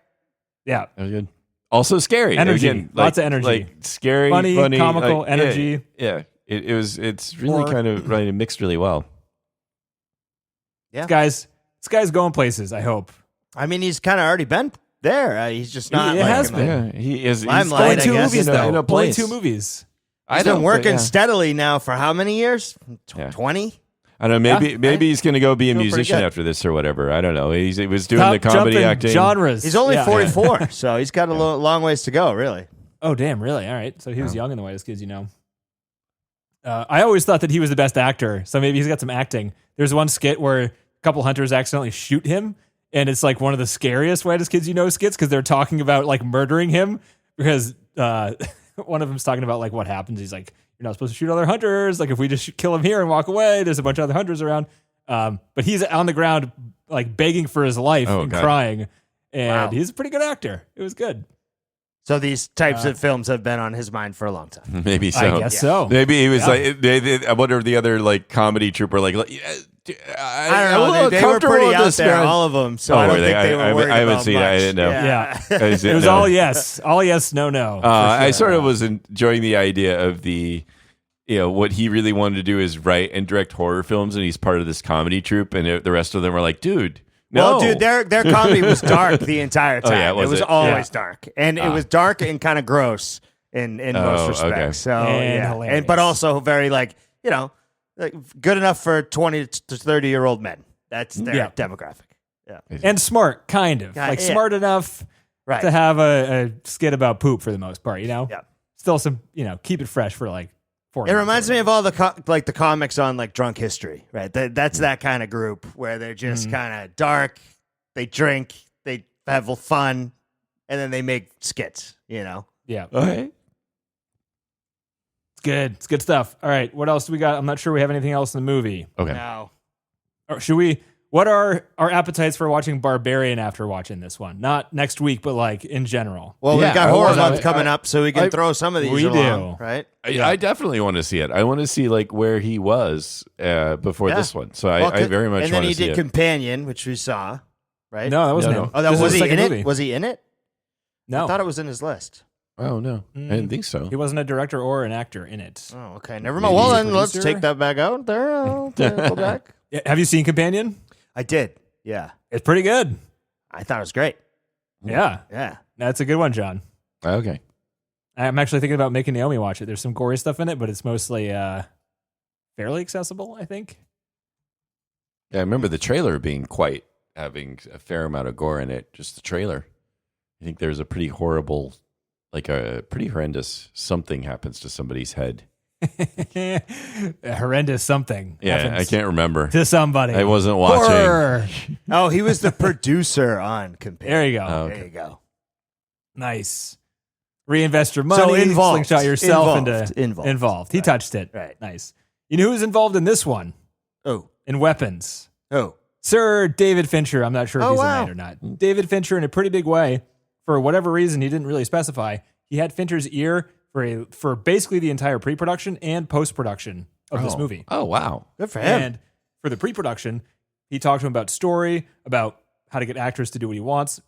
Yeah, That was good. Also scary. Energy. Again, Lots of energy. Like scary, Funny, comical, like, energy. Yeah. It's really Or- kind of mixed really well. Yeah. This guy's going places, I hope. I mean, he's kind of already been there. He's just not. It like, has in been. Yeah, he is. Limelight, Only I 2 guess. movies, in a though. Only place. 2 movies. He's been working steadily now for how many years? Yeah. 20? I don't know. Maybe he's going to go be a Doing pretty musician good. after this or whatever. I don't know. He was doing Top the comedy jumping acting. genres. He's only Yeah. 44, so he's got a long ways to go, really. Oh, damn, really? All right. So he was young in the Whitest Kids, I always thought that he was the best actor, so maybe he's got some acting. There's one skit where a couple hunters accidentally shoot him, and it's like one of the scariest Whitest Kids skits because they're talking about like murdering him because one of them's talking about like what happens. He's like, you're not supposed to shoot other hunters. Like if we just kill him here and walk away, there's a bunch of other hunters around. But he's on the ground like begging for his life and God. crying, and Wow. he's a pretty good actor. It was good. So these types of films have been on his mind for a long time. Maybe so. I guess so. Maybe he was like. I wonder if the other like comedy troupe were like. I don't know. They were pretty out there, all of them. So I don't think they were worried I haven't about seen it. much. I didn't know. Yeah. It It was all yes, no. for I sure. sort of was enjoying the idea of what he really wanted to do is write and direct horror films, and he's part of this comedy troupe, and the rest of them were like, dude. No. Well, dude, their comedy was dark the entire time. yeah, it was was it? always dark, and it was dark and kind in most respects. okay. So And yeah, hilarious. but also very like good enough for 20 to 30-year-old men. That's their demographic. Yeah, and smart, kind of like yeah. smart enough right. to have a skit about poop for the most part. Yeah. Still some keep it fresh for like 4 It reminds me of all the the comics on like Drunk History, right? That's that kind of group where they're just kind of dark. They drink, they have fun, and then they make skits. Yeah, Okay. it's good. It's good stuff. All right, what else do we got? I'm not sure we have anything else in the movie. Okay. No. Or should we? What are our appetites for watching Barbarian after watching this one? Not next week, but like in general. Well, Yeah, we've got I horror wanna- month coming up, so we can throw some of these We along, do. right? I definitely want to see it. I want to see like where he was before Yeah. this one. So Well, I very much And then want he to see did it. Companion, which we saw, right? No, that wasn't No, him. no. Oh, that This is was the he in second it? movie. Was he in it? No, I thought it was in his list. Oh no, I didn't think so. he wasn't a director or an actor in it. Oh, okay. Never mind. Well, he's a then let's producer? take that back out there. I'll go back. Yeah, have you seen Companion? I did. Yeah. It's pretty good. I thought it was great. Yeah, Yeah. that's a good one, John. Okay. I'm actually thinking about making Naomi watch it. There's some gory stuff in it, but it's mostly fairly accessible, I think. Yeah, I remember the trailer being having a fair amount of gore in it. Just the trailer. I think there's a pretty horrible, like a pretty horrendous something happens to somebody's head. Horrendous something. Yeah, happens I can't remember. to somebody. I wasn't watching. Horror. Oh, he was the producer on Compare. There you go. Oh, There you go. Nice. Reinvest your money. So involved. Slingshot yourself Involved. into Involved. He Right. touched it. Right. Nice. You know who's involved in this one? Oh. In weapons. Oh. Sir David Fincher. I'm not sure if Oh, he's wow. a man or not. David Fincher, in a pretty big way, for whatever reason he didn't really specify, he had Fincher's ear for basically the entire pre-production and post-production of this movie. Oh, wow. Good for him. And for the pre-production, he talked to him about story, about how to get actors to do what he wants,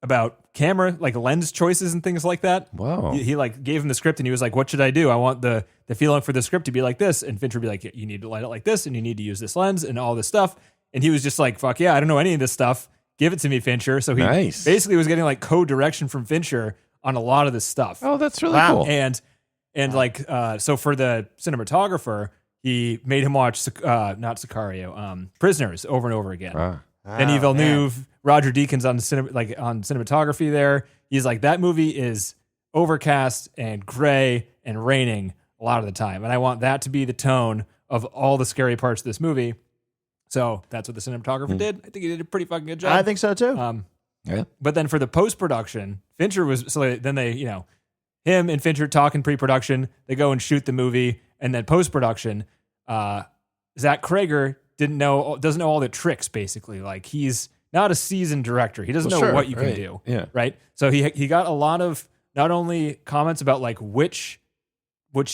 about camera, like lens choices and things like that. Wow. He like gave him the script and he was like, what should I do? I want the feeling for the script to be like this. And Fincher would be like, you need to light it like this and you need to use this lens and all this stuff. And he was just like, fuck yeah, I don't know any of this stuff. Give it to me, Fincher. So he Nice. basically was getting like co-direction from Fincher on a lot of this stuff. Oh, that's really Wow. cool. And like, so for the cinematographer, he made him watch, not Sicario, Prisoners over and over again. Wow. Denis Villeneuve, Roger Deakins on cinematography there. He's like, that movie is overcast and gray and raining a lot of the time. And I want that to be the tone of all the scary parts of this movie. So that's what the cinematographer did. I think he did a pretty fucking good job. I think so too. Yeah. But then for the post-production, Fincher was, so then they, him and Fincher talk in pre-production, they go and shoot the movie, and then post-production, Zach Cregger doesn't know all the tricks, basically. Like, he's not a seasoned director. He doesn't know sure, what you can right. do. Yeah. Right? So he got a lot of, not only comments about like which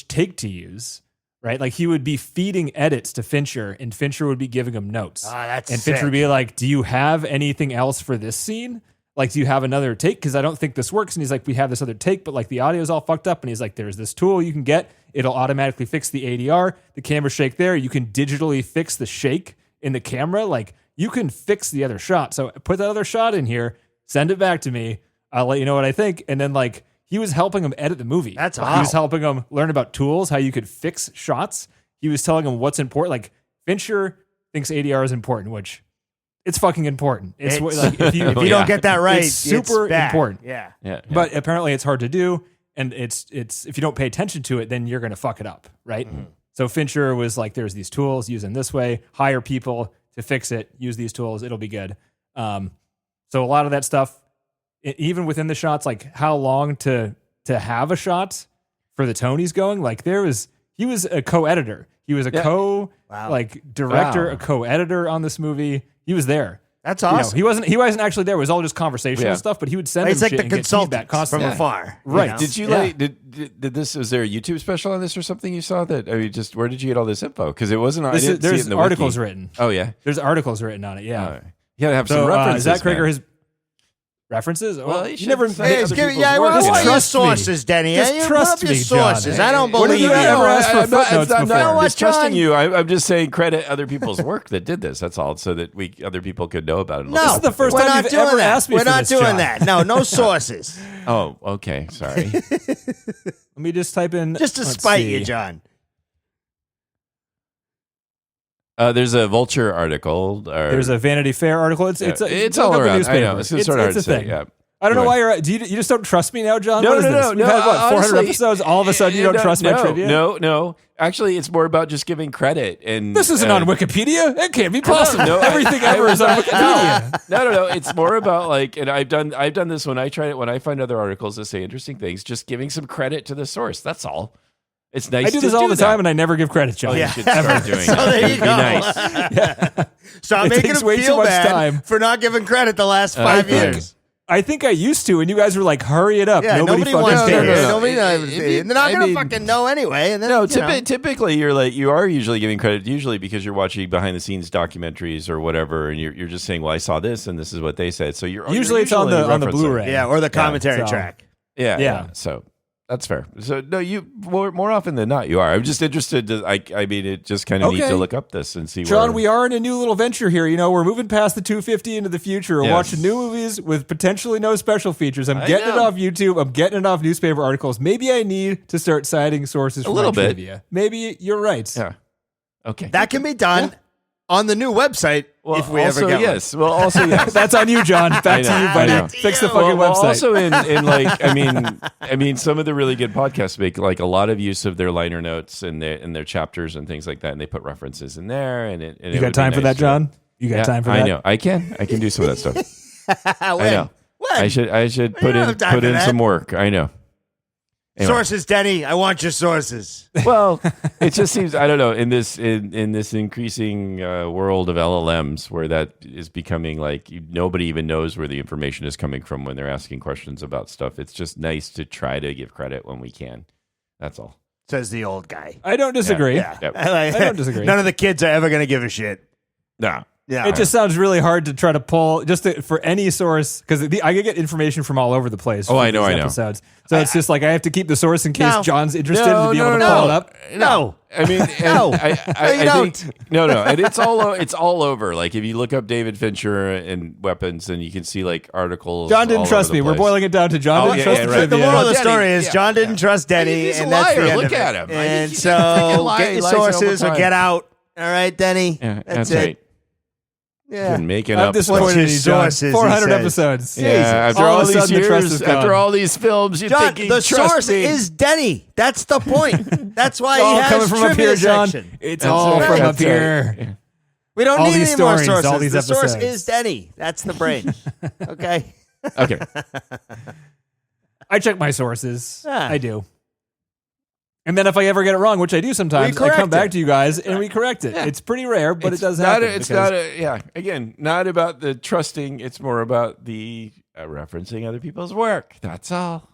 take to use, right? Like he would be feeding edits to Fincher, and Fincher would be giving him notes. That's and sick. Fincher would be like, do you have anything else for this scene? Like, do you have another take? Because I don't think this works. And he's like, we have this other take, but like the audio's all fucked up. And he's like, there's this tool you can get. It'll automatically fix the ADR, the camera shake there. You can digitally fix the shake in the camera. Like, you can fix the other shot. So put that other shot in here, send it back to me. I'll let you know what I think. And then like, he was helping him edit the movie. That's He was awesome. helping him learn about tools, how you could fix shots. He was telling him what's important. Like, Fincher thinks ADR is important, which it's fucking important. It's like, if you don't get that right, it's super bad. important. Yeah. Yeah. But apparently it's hard to do. And it's if you don't pay attention to it, then you're going to fuck it up. Right. So Fincher was like, there's these tools, use them this way, hire people to fix it, use these tools. It'll be good. So a lot of that stuff, even within the shots, like how long to have a shot for the tone he's going, like he was a co-editor. He was a director, a co-editor on this movie. He was there. That's awesome. He wasn't actually there. It was all just conversational Yeah. stuff, but he would send It's him like shit the and get consultant feedback from constantly. afar. Right. You know? Did you Yeah. like did this? Was there a YouTube special on this or something you saw that? I mean, just where did you get all this info? Because it wasn't. I didn't see it There's in the articles wiki. written. Oh yeah. There's articles written on it. Yeah. All right. You gotta have So some references. Zach Cregger man. has references. Well, you should never say hate other other people's people's yeah, work. well, Just what are your trust me. sources, Denny? Just Yeah, you trust put up your me, John. sources. I don't What believe have you. you ever asked for footnotes I'm before? not What, distrusting John? you. I'm just saying credit other people's work that did this. That's all, so that other people could know about it. and look No, This is the first we're time not you've doing ever that. asked me We're for not this, doing John. that. No sources. Oh, okay. Sorry. Let me just type in. Just to let's spite see. you, John. There's a Vulture article. There's a Vanity Fair article. It's it's look all up the around. I newspaper. know. It's sort of hard a to say. thing. Yeah. I don't know Anyway. why you just don't trust me now, John. No, What is no, this? no, We've no. had what 400 Honestly, episodes. All of a sudden, you don't trust my trivia. No. Actually, it's more about just giving credit. And This isn't on Wikipedia. It can't be possible. No, Everything ever is on Wikipedia. No. It's more about like, and I've done this when I find other articles that say interesting things, just giving some credit to the source. That's all. It's nice. I do to this all the that. time, and I never give credit, John. Oh, Yeah. you should start doing So that. there It you would go. be nice. Stop It making takes him way too feel much bad time. for not giving credit the last 5 okay. years. I think I used to, and you guys were like, "Hurry it up!" Yeah, nobody fucking wants to cares. hear it. no. Nobody knows. They're not I going to mean- fucking know anyway. And then, No, you know. typically you are usually giving credit, usually because you're watching behind the scenes documentaries or whatever, and you're just saying, "Well, I saw this, and this is what they said." So you're Usually it's on the referencing. Blu-ray. Yeah, or the commentary so- track. Yeah. So that's fair. So no, you more often than not you are. I'm just interested. I mean, it just kind of neat Okay. to look up this and see. John, where, we are in a new little venture here. You know, we're moving past the 250 into the future. We're Yes. watching new movies with potentially no special features. I'm I getting it know. off YouTube. I'm getting it off newspaper articles. Maybe I need to start citing sources for little my bit. trivia. Maybe you're right. Yeah. Okay. That can be done on the new website Well, if we also, ever get yes. Well, also yes. That's on you, John. Back to you, I know. buddy. Fix the fucking Well, website. also in like, I mean, some of the really good podcasts make like a lot of use of their liner notes and their chapters and things like that, and they put references in there. And it you got time for that, John? You got time for that? I know. I can do some of that stuff. I know. What? I should put in that. some work. I know. Anyway. Sources, Denny. I want your sources. Well, it just seems, I don't know, in this increasing world of LLMs where that is becoming like nobody even knows where the information is coming from when they're asking questions about stuff. It's just nice to try to give credit when we can. That's all. Says the old guy. I don't disagree. Yeah. Yep. I don't disagree. None of the kids are ever going to give a shit. No. Yeah. It just sounds really hard to try to pull for any source because I could get information from all over the place. Oh, for I know, these I know. episodes. So it's just like I have to keep the source in case No. John's interested to be able to pull it up. No. I mean, No. I don't. think, no, and it's all over. Like if you look up David Fincher and weapons, and you can see like articles. John didn't all trust over the me. We're place. boiling it down to John Oh, didn't yeah, trust yeah, the right. The trivia. moral of the Denny, story is yeah. John didn't trust Denny, He's a and that's the liar. end Look of it. at him. I mean, And he's so a get your lies all the sources or time. get out. All right, Denny. Yeah, that's that's it. right. Yeah. Been making I'm up. disappointed in you, his John. sources, he 400 says. episodes. Yeah, after All all of a these sudden the trust years, is gone. after all these films, you John, think the he'd trust source me. is Denny. That's the point. That's why It's all he has coming from up trivia here, John. section. It's That's all right. from up That's right. here. Yeah. We don't all need these any more stories, sources. all these the source episodes. is Denny. That's the brain. Okay. Okay. I check my sources. Yeah. I do. And then if I ever get it wrong, which I do sometimes, We I come correct back it. to you guys and we correct it. Yeah. It's pretty rare, but it does not happen. it's because- not yeah. Again, not about the trusting. It's more about the referencing other people's work. That's all.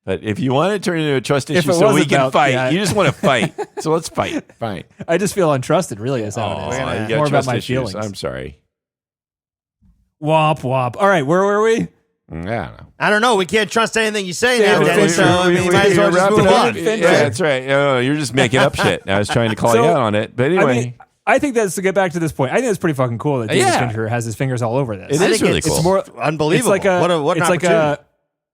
But if you want to turn it into a trust If issue it so was we can about- fight, yeah. you just want to fight. So let's fight. Fine. I just feel untrusted, really, is how Oh, it is. you got More about trust my issues. feelings. I'm sorry. Womp womp. All right, where were we? I don't know. I don't know. We can't trust anything you say Yeah, now, but Denny. Fincher, So I mean, you might as well just wrap it move up. on. Fincher. Yeah, that's right. No, you're just making up shit. I was trying to call So, you out on it, but anyway, I mean, I think that's to get back to this point. I think it's pretty fucking cool that David Yeah. Fincher has his fingers all over this. It I is think really it's cool. more unbelievable. It's like a, what an it's like opportunity.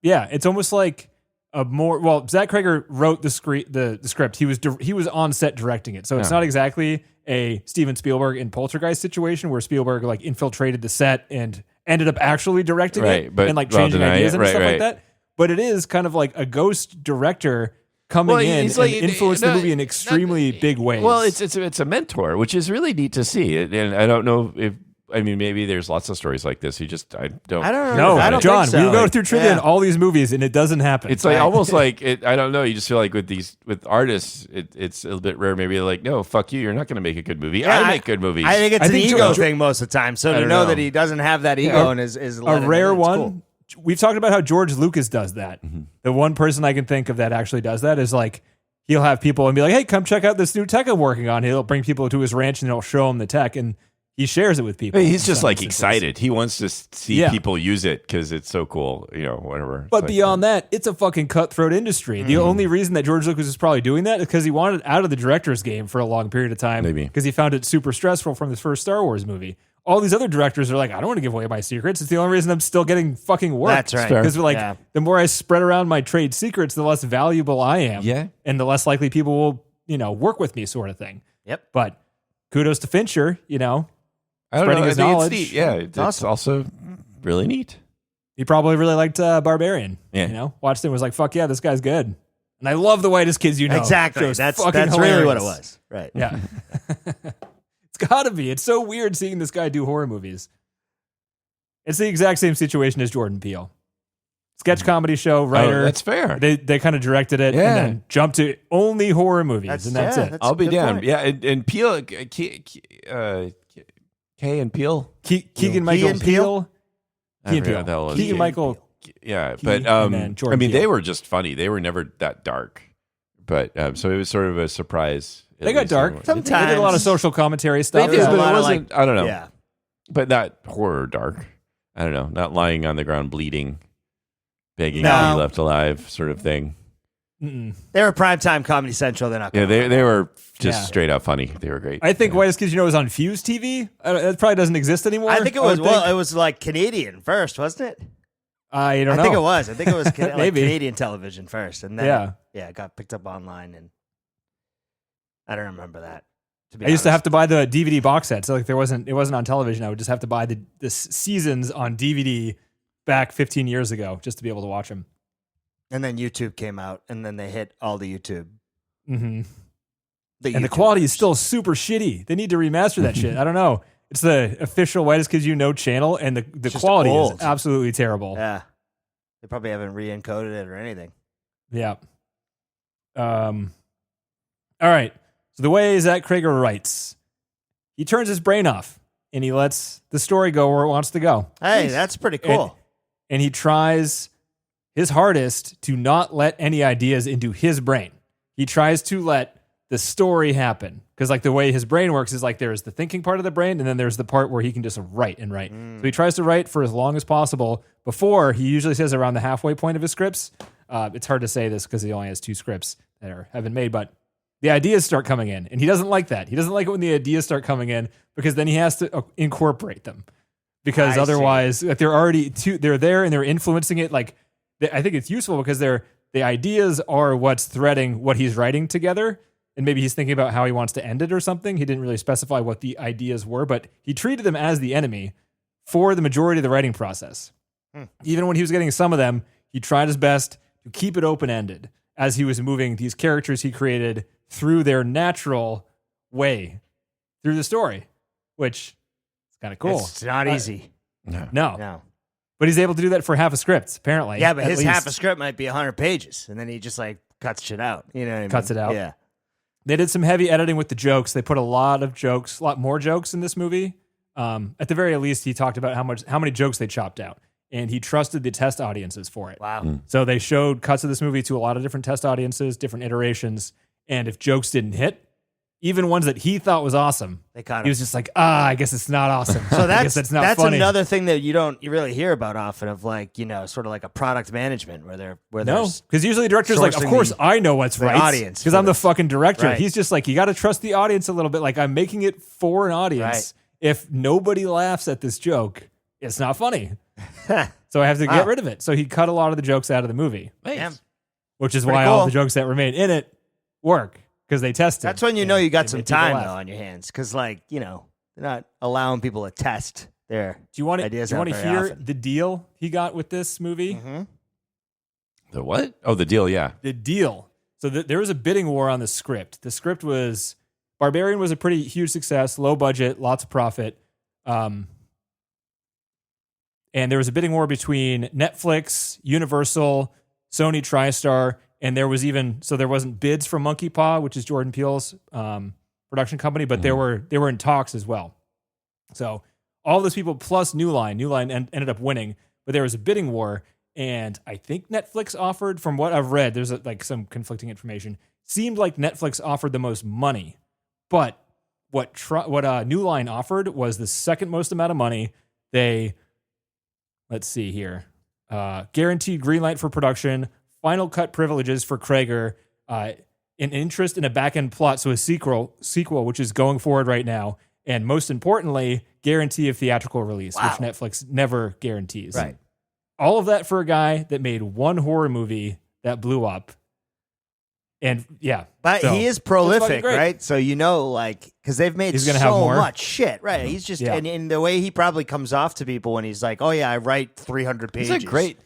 yeah, it's almost like a more well. Zach Cregger wrote the script. He was on set directing it, so it's Yeah. not exactly a Steven Spielberg in Poltergeist situation where Spielberg like infiltrated the set and ended up actually directing Right, it but and like while changing denying ideas it, and right, stuff right. like that. But it is kind of like a ghost director coming Well, in he's and like- influence the no, movie in extremely big ways. Well, it's a mentor, which is really neat to see. And I don't know if maybe there's lots of stories like this. I don't. I don't no, know. I don't John, think so. we go through trivia Yeah. in all these movies and it doesn't happen. It's like almost like it. I don't know. You just feel like with artists, it's a little bit rare. Maybe they're like, no, fuck you. You're not going to make a good movie. Yeah, I make good movies. I think it's I an think ego George- thing most of the time. So to don't know know. that he doesn't have that ego and is a letting rare it in, it's one. cool. We've talked about how George Lucas does that. Mm-hmm. The one person I can think of that actually does that is like he'll have people and be like, "Hey, come check out this new tech I'm working on." He'll bring people to his ranch and he'll show them the tech, and he shares it with people. Hey, he's in just some like instances. excited. He wants to see Yeah. people use it because it's so cool. Whatever. But It's like- beyond that, it's a fucking cutthroat industry. The only reason that George Lucas is probably doing that is because he wanted out of the director's game for a long period of time. Maybe. Because he found it super stressful from his first Star Wars movie. All these other directors are like, I don't want to give away my secrets. It's the only reason I'm still getting fucking work. That's right. fair. Because they're like, Yeah. the more I spread around my trade secrets, the less valuable I am. Yeah. And the less likely people will, work with me, sort of thing. Yep. But kudos to Fincher, I don't spreading know. his I think knowledge. It's neat. Yeah, it's awesome. also really neat. he probably really liked Barbarian. Yeah. Watched it and was like, fuck yeah, this guy's good. And I love the whitest kids you know. Exactly. Show's That's fucking really what it hilarious. was. Right. Yeah. It's gotta be. It's so weird seeing this guy do horror movies. It's the exact same situation as Jordan Peele. Sketch comedy show, writer. Oh, that's fair. They kind of directed it Yeah. and then jumped to only horror movies, and that's it. I'll be a good down. point. Yeah, and Peel, Kay and Peel. Keegan Michael Key and Peele. I Key and forgot Peele. that was. Keegan Michael. Yeah, Key but and then Jordan they Peele. were just funny. They were never that dark. But so it was sort of a surprise. at They got least. dark. They Sometimes. did a lot of social commentary stuff. They did, There's a but lot it of, wasn't. like- I don't know. Yeah. But not horror dark. I don't know. Not lying on the ground bleeding, begging No. to be left alive, sort of thing. Mm-mm. They were primetime Comedy Central. They're not. Yeah, gonna they were just Yeah. straight up funny. They were great. I think yeah. Whitest Kids You Know was on Fuse TV. That probably doesn't exist anymore. I think it was. would think. Well, it was like Canadian first, wasn't it? I don't know. I think it was. I think it was like Maybe. Canadian television first, and then Yeah. it got picked up online, and I don't remember that. I used to have to buy the DVD box set. So like it wasn't on television. I would just have to buy the seasons on DVD back 15 years ago just to be able to watch them. And then YouTube came out, and then they hit all the YouTube. Mm-hmm. And the quality is still super shitty. They need to remaster that shit. I don't know. It's the official White as Kids You Know channel, and the quality is absolutely terrible. Yeah. They probably haven't re-encoded it or anything. Yeah. All right. So the way Zach Cregger writes, he turns his brain off, and he lets the story go where it wants to go. Hey, that's pretty cool. And he tries his hardest to not let any ideas into his brain. He tries to let the story happen, because like the way his brain works is like there's the thinking part of the brain, and then there's the part where he can just write and write. So he tries to write for as long as possible before he usually says around the halfway point of his scripts. It's hard to say this because he only has 2 scripts that have been made, but the ideas start coming in, and he doesn't like that. He doesn't like it when the ideas start coming in, because then he has to incorporate them, because otherwise like they're there and they're influencing it. Like I think it's useful because the ideas are what's threading what he's writing together. And maybe he's thinking about how he wants to end it or something. He didn't really specify what the ideas were, but he treated them as the enemy for the majority of the writing process. Even when he was getting some of them, he tried his best to keep it open-ended as he was moving these characters he created through their natural way through the story, which is kind of cool. It's not easy. No. But he's able to do that for half a script, apparently. Yeah, but his half a script might be 100 pages, and then he just like cuts shit out. You know what I mean? Cuts it out. Yeah. They did some heavy editing with the jokes. They put a lot more jokes in this movie. At the very least, he talked about how many jokes they chopped out, and he trusted the test audiences for it. Wow. So they showed cuts of this movie to a lot of different test audiences, different iterations, and if jokes didn't hit, even ones that he thought was awesome, he was just like, I guess it's not awesome. So I guess that's not funny. Another thing that you really hear about often, of like, you know, sort of like a product management where because usually the director's like, of course I know what's right, audience, because I'm the fucking director. Right. He's just like, you got to trust the audience a little bit. Like, I'm making it for an audience. Right. If nobody laughs at this joke, it's not funny. So I have to get rid of it. So he cut a lot of the jokes out of the movie, which is why all the jokes that remain in it work. Because they tested. That's when you know you got some time though on your hands. Because like, you know, they're not allowing people to test their ideas. Do you want to hear the deal he got with this movie? Mm-hmm. The what? Oh, the deal. Yeah, the deal. So there was a bidding war on the script. The script was Barbarian was a pretty huge success, low budget, lots of profit. And there was a bidding war between Netflix, Universal, Sony TriStar. And there wasn't bids from Monkey Paw, which is Jordan Peele's production company, but they were in talks as well. So all those people plus New Line ended up winning, but there was a bidding war, and I think Netflix offered, from what I've read, there's like some conflicting information. Seemed like Netflix offered the most money, but what New Line offered was the second most amount of money. Let's see here, guaranteed green light for production. Final cut privileges for Cregger, an interest in a back-end plot, so a sequel, which is going forward right now, and most importantly, guarantee of theatrical release, which Netflix never guarantees. Right. All of that for a guy that made one horror movie that blew up. And but he is prolific, right? So you know, like, because they've made so much shit, right? He's just, and in the way he probably comes off to people when he's like, oh yeah, I write 300 pages. He's a great.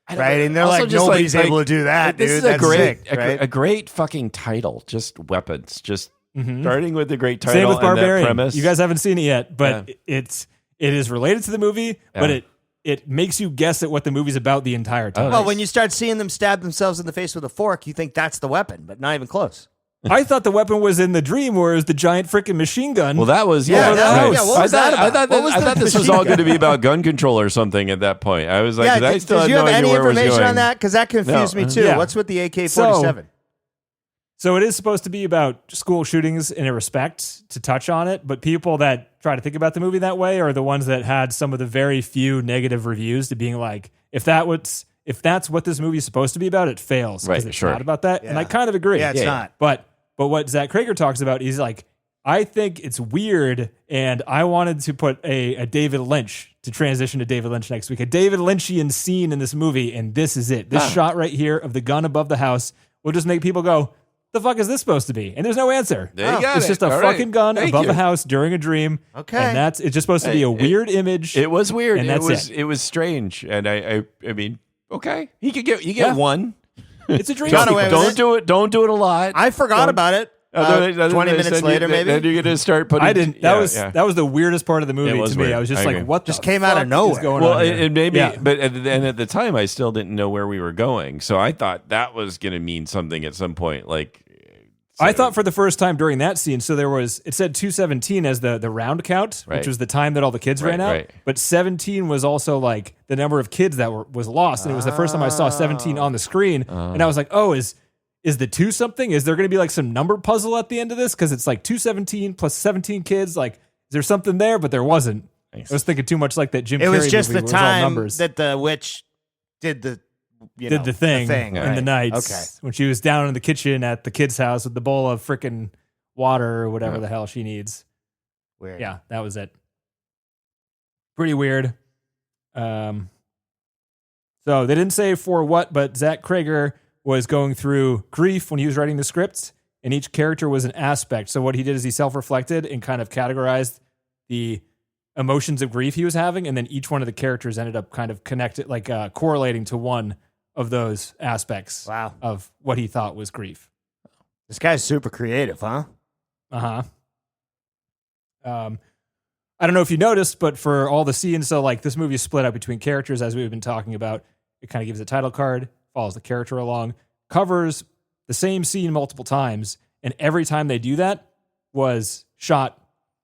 Right, and they're like, nobody's able to do that, dude. This is a great fucking title. Just weapons. Just starting with the great title. Same with Barbarian. And that premise. You guys haven't seen it yet, but it is related to the movie, but it makes you guess at what the movie's about the entire time. Well, when you start seeing them stab themselves in the face with a fork, you think that's the weapon, but not even close. I thought the weapon was in the dream, where it was the giant freaking machine gun. Well, that was What was that about? I thought this was all going to be about gun control or something at that point. I was like, I still had no idea where it was going. Did you have any information on that? Because that confused me too. What's with the AK-47? So it is supposed to be about school shootings in a respect, to touch on it, but people that try to think about the movie that way are the ones that had some of the very few negative reviews, to being like, if that's what this movie is supposed to be about, it fails, because it's not about that. And I kind of agree. Yeah, it's not. But what Zach Cregger talks about is like, I think it's weird, and I wanted to put a David Lynch, to transition to David Lynch next week, a David Lynchian scene in this movie, and this is it. This shot right here of the gun above the house will just make people go, the fuck is this supposed to be? And there's no answer. There you got It's it. just a All fucking right. gun Thank above you. a house during a dream. Okay. And it's just supposed to be a weird image. It was weird. And that's it was strange. And I mean, okay. You get Yeah. one. It's a dream Got away sequence. with Don't do it. Don't do it a lot. I forgot about it. 20 minutes later, maybe. Then you're gonna start putting. I didn't. That was the weirdest part of the movie It was to me. weird. I was just I like, agree. "What?" Just the came out of fuck nowhere. is going Well, on here? and maybe, Yeah. but at the time, I still didn't know where we were going. So I thought that was going to mean something at some point. Like, I thought for the first time during that scene, so it said 217 as the round count, Right. which was the time that all the kids ran out. right. But 17 was also like the number of kids that was lost, and it was the first time I saw 17 on the screen, and I was like, "Oh, is the 2 something? Is there going to be like some number puzzle at the end of this? Because it's like 217 plus 17 kids. Like, is there something there? But there wasn't. Nice. I was thinking too much like that Jim It Carrey was just movie the where it was all time numbers. that the witch did the Did the thing in right. the nights Okay. when she was down in the kitchen at the kid's house with the bowl of freaking water or whatever Yeah. the hell she needs. Weird. Yeah, that was it. Pretty weird. So they didn't say for what, but Zach Cregger was going through grief when he was writing the script, and each character was an aspect. So what he did is he self-reflected and kind of categorized the emotions of grief he was having, and then each one of the characters ended up kind of connected, like correlating to one of those aspects Wow. of what he thought was grief. This guy's super creative, huh? I don't know if you noticed, but for all the scenes, so like this movie is split up between characters, as we've been talking about. It kind of gives a title card, follows the character along, covers the same scene multiple times, and every time they do that was shot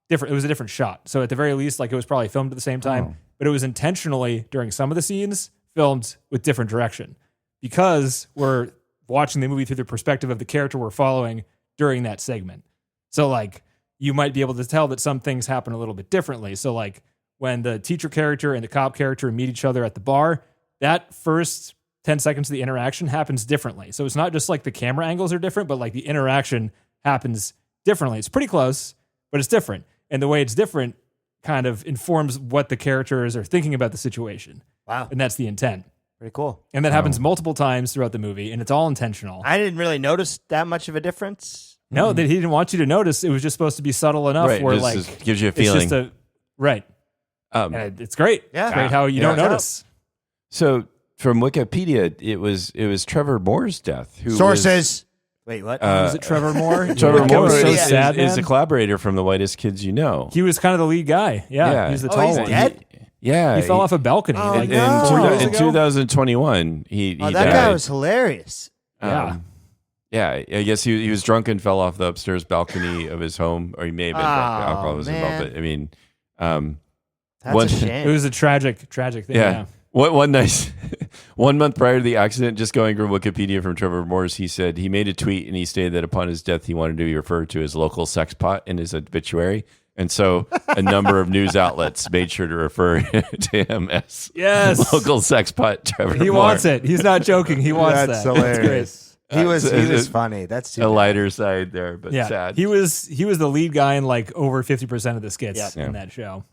different. It was a different shot. So at the very least, like it was probably filmed at the same time, but it was intentionally during some of the scenes filmed with different direction because we're watching the movie through the perspective of the character we're following during that segment. So like you might be able to tell that some things happen a little bit differently. So like when the teacher character and the cop character meet each other at the bar, that first 10 seconds of the interaction happens differently. So it's not just like the camera angles are different, but like the interaction happens differently. It's pretty close, but it's different. And the way it's different kind of informs what the characters are thinking about the situation. Wow. And that's the intent. Pretty cool. And that happens multiple times throughout the movie, and it's all intentional. I didn't really notice that much of a difference. No, that he didn't want you to notice. It was just supposed to be subtle enough Right, where this like just gives you a it's feeling. just right. And it's great. Yeah. It's great how you don't Yeah. notice. So from Wikipedia, it was Trevor Moore's death. Who Sources. Wait, what? Was it Trevor Moore? Trevor That Moore was so is- sad, is a man. collaborator from The Whitest Kids You Know. He was kind of the lead guy. Yeah, he's the Oh, tall he's one. dead? Yeah, He fell off a balcony Oh, like no. 2 years in ago. 2021. He Oh, that died. guy was hilarious. Yeah. Yeah, I guess he was drunk and fell off the upstairs balcony of his home, or he may have been drunk. Oh, Alcohol was involved. man. But I mean, That's One- a shame. It was a tragic thing. yeah. Yeah. One nice 1 month prior to the accident, just going from Wikipedia from Trevor Morris, he said he made a tweet and he stated that upon his death, he wanted to be referred to as local sex pot in his obituary. And so a number of news outlets made sure to refer to him as Yes. local sex pot Trevor He Moore. wants it. He's not joking. He wants That's that. hilarious. He was it's funny. That's too A bad. lighter side there, but Yeah. sad. He was the lead guy in like over 50% of the skits Yeah. in that show.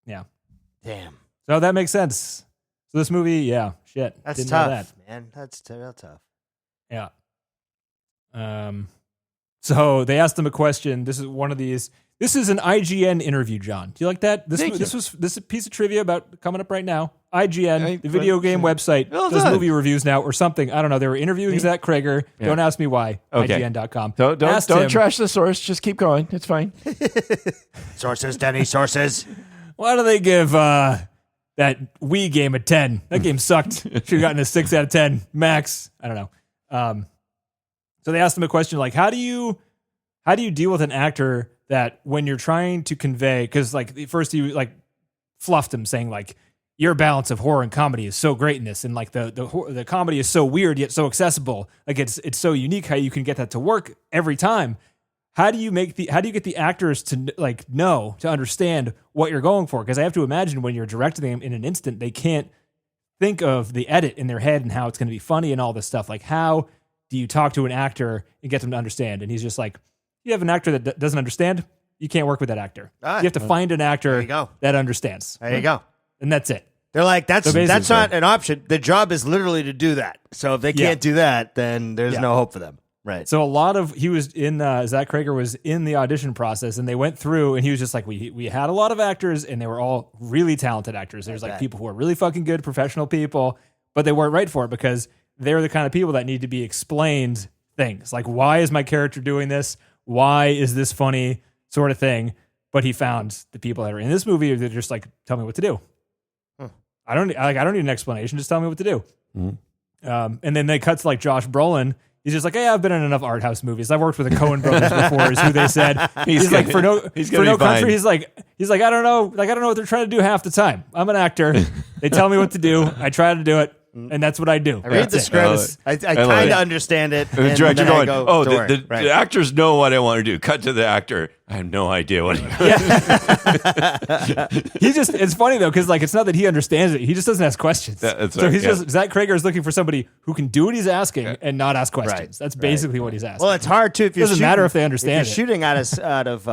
Yeah. Damn. So that makes sense. So this movie, yeah, shit. That's Didn't know tough, that. man. That's real tough. Yeah. So they asked him a question. This is one of these. This is an IGN interview, John. Do you like that? This is a piece of trivia about coming up right now. IGN, the video game website, Well does done. movie reviews now or something. I don't know. They were interviewing Zach Cregger. Yeah. Don't ask me why. Okay. IGN.com. Don't him, trash the source. Just keep going. It's fine. Sources, Denny, sources. Why do they give that Wii game a 10? That game sucked. Should have gotten a 6 out of 10 max. I don't know. So they asked him a question like, how do you deal with an actor that when you're trying to convey, because like at first he like fluffed him saying like your balance of horror and comedy is so great in this, and like the comedy is so weird yet so accessible. Like it's so unique how you can get that to work every time. How do you get the actors to like know, to understand what you're going for? Because I have to imagine when you're directing them in an instant, they can't think of the edit in their head and how it's going to be funny and all this stuff. Like how do you talk to an actor and get them to understand? And he's just like, you have an actor that doesn't understand, you can't work with that actor. Ah, you have to find an actor there you go. that understands. There you go. And that's it. They're like, that's So basically- not an option. The job is literally to do that. So if they can't do that, then there's Yeah. no hope for them. Right. So he was in, Zach Cregger was in the audition process, and they went through, and he was just like, we had a lot of actors, and they were all really talented actors. There's like people who are really fucking good, professional people, but they weren't right for it because they're the kind of people that need to be explained things. Like, why is my character doing this? Why is this funny, sort of thing? But he found the people that are in this movie that just like, tell me what to do. I don't need an explanation. Just tell me what to do. And then they cut to like Josh Brolin. He's just like, hey, I've been in enough art house movies. I've worked with the Coen brothers before, is who they said. He's like, for no country. He's like, I don't know. Like, I don't know what they're trying to do half the time. I'm an actor. They tell me what to do. I try to do it. And that's what I do. I read the script. I kind of understand it. And the director going, the the actors know what I want to do. Cut to the actor. I have no idea what it's funny though, because like, it's not that he understands it. He just doesn't ask questions. That's so right, he's just, Zach Cregger is looking for somebody who can do what he's asking and not ask questions. Right. That's basically what he's asking. Well, it's hard too. If it doesn't matter if they understand if you're shooting out of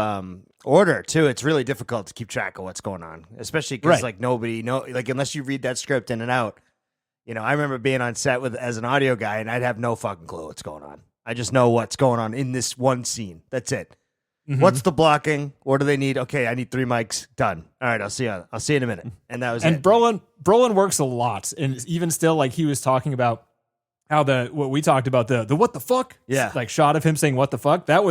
order too, it's really difficult to keep track of what's going on, especially because like nobody like unless you read that script in and out. You know, I remember being on set as an audio guy, and I'd have no fucking clue what's going on. I just know what's going on in this one scene. That's it. Mm-hmm. What's the blocking? What do they need? Okay, I need 3 mics. Done. All right, I'll see you in a minute. And that was it. And Brolin works a lot, and even still, like he was talking about how what we talked about the what the fuck, like shot of him saying what the fuck. It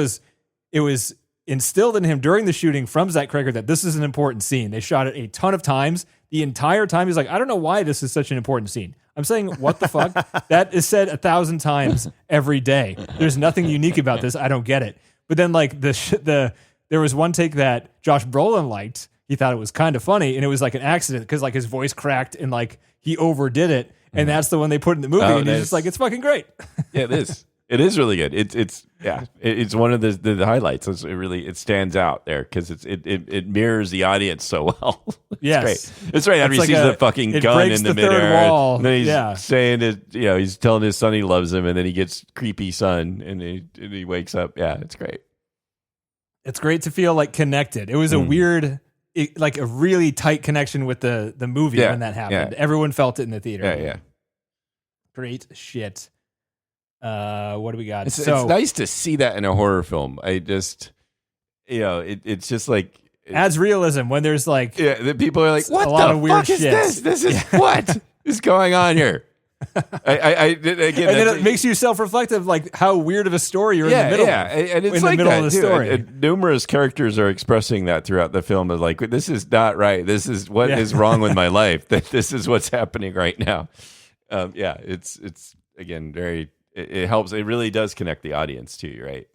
was instilled in him during the shooting from Zach Cregger that this is an important scene. They shot it a ton of times. The entire time he's like, I don't know why this is such an important scene. I'm saying, what the fuck? That is said 1,000 times every day. There's nothing unique about this. I don't get it. But then, like, there was one take that Josh Brolin liked. He thought it was kind of funny, and it was like an accident because, like, his voice cracked and, like, he overdid it. And that's the one they put in the movie. And he's just like, it's fucking great. Yeah, it is. It is really good. It's one of the highlights. It stands out there because it mirrors the audience so well. Yes, great. It's right after he sees the fucking gun in the midair. Wall. And then he's saying it. You know, he's telling his son he loves him, and then he gets creepy son, and he wakes up. Yeah, it's great. It's great to feel like connected. It was a weird, like a really tight connection with the movie when that happened. Yeah. Everyone felt it in the theater. Yeah. Great shit. What do we got? It's nice to see that in a horror film. I just, it's just like adds realism when there's like the people are like, what a lot the of weird fuck is shit. this? This is what is going on here? Again, and then it makes you self-reflective, like how weird of a story you're in the middle. Yeah, and it's in like the middle that, of the story. And numerous characters are expressing that throughout the film. Of like, this is not right. This is what is wrong with my life. That this is what's happening right now. It's again very. It helps. It really does connect the audience to you, right?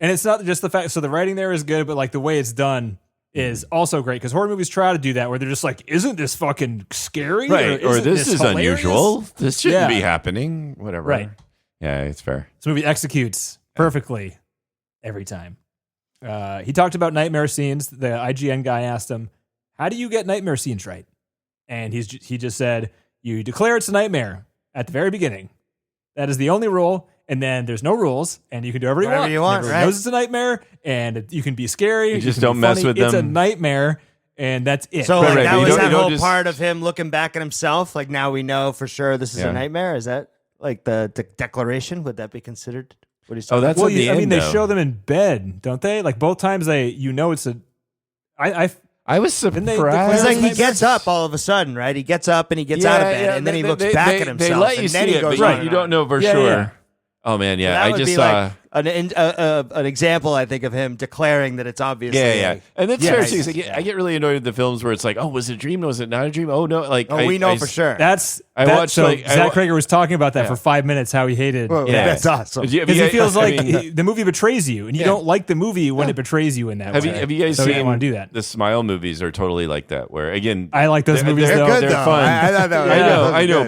And it's not just the fact. So the writing there is good, but like the way it's done is also great because horror movies try to do that where they're just like, "Isn't this fucking scary?" Right? Or this is hilarious? Unusual. This shouldn't be happening. Whatever. Right? Yeah, it's fair. This movie executes perfectly every time. He talked about nightmare scenes. The IGN guy asked him, "How do you get nightmare scenes right?" And he just said, "You declare it's a nightmare at the very beginning. That is the only rule, and then there's no rules, and you can do whatever you want. Everyone knows it's a nightmare, and you can be scary. You just don't mess with them. It's a nightmare, and that's it." So that was that whole part of him looking back at himself. Like now we know for sure this is a nightmare. Is that like the declaration? Would that be considered? What he's talking that's about? at the end, they show them in bed, don't they? Like both times it's a. I was surprised. It's like he gets up all of a sudden, right? He gets up and he gets out of bed, and then he looks back at himself. They let you and then see he goes it, but you don't know for sure. Yeah. Oh man, yeah. So I just saw an example, I think, of him declaring that it's obviously. Yeah. And that's fair too. I get really annoyed with the films where it's like, oh, was it a dream? Was it not a dream? Oh no, like we know for sure. Zach Cregger was talking about that for 5 minutes. How he hated. That's awesome. Because he feels like the movie betrays you, and you don't like the movie when it betrays you in that way. Have you guys seen? Want to do that? The Smile movies are totally like that. Where again, I like those movies. They're good. They're fun. I thought that was I know,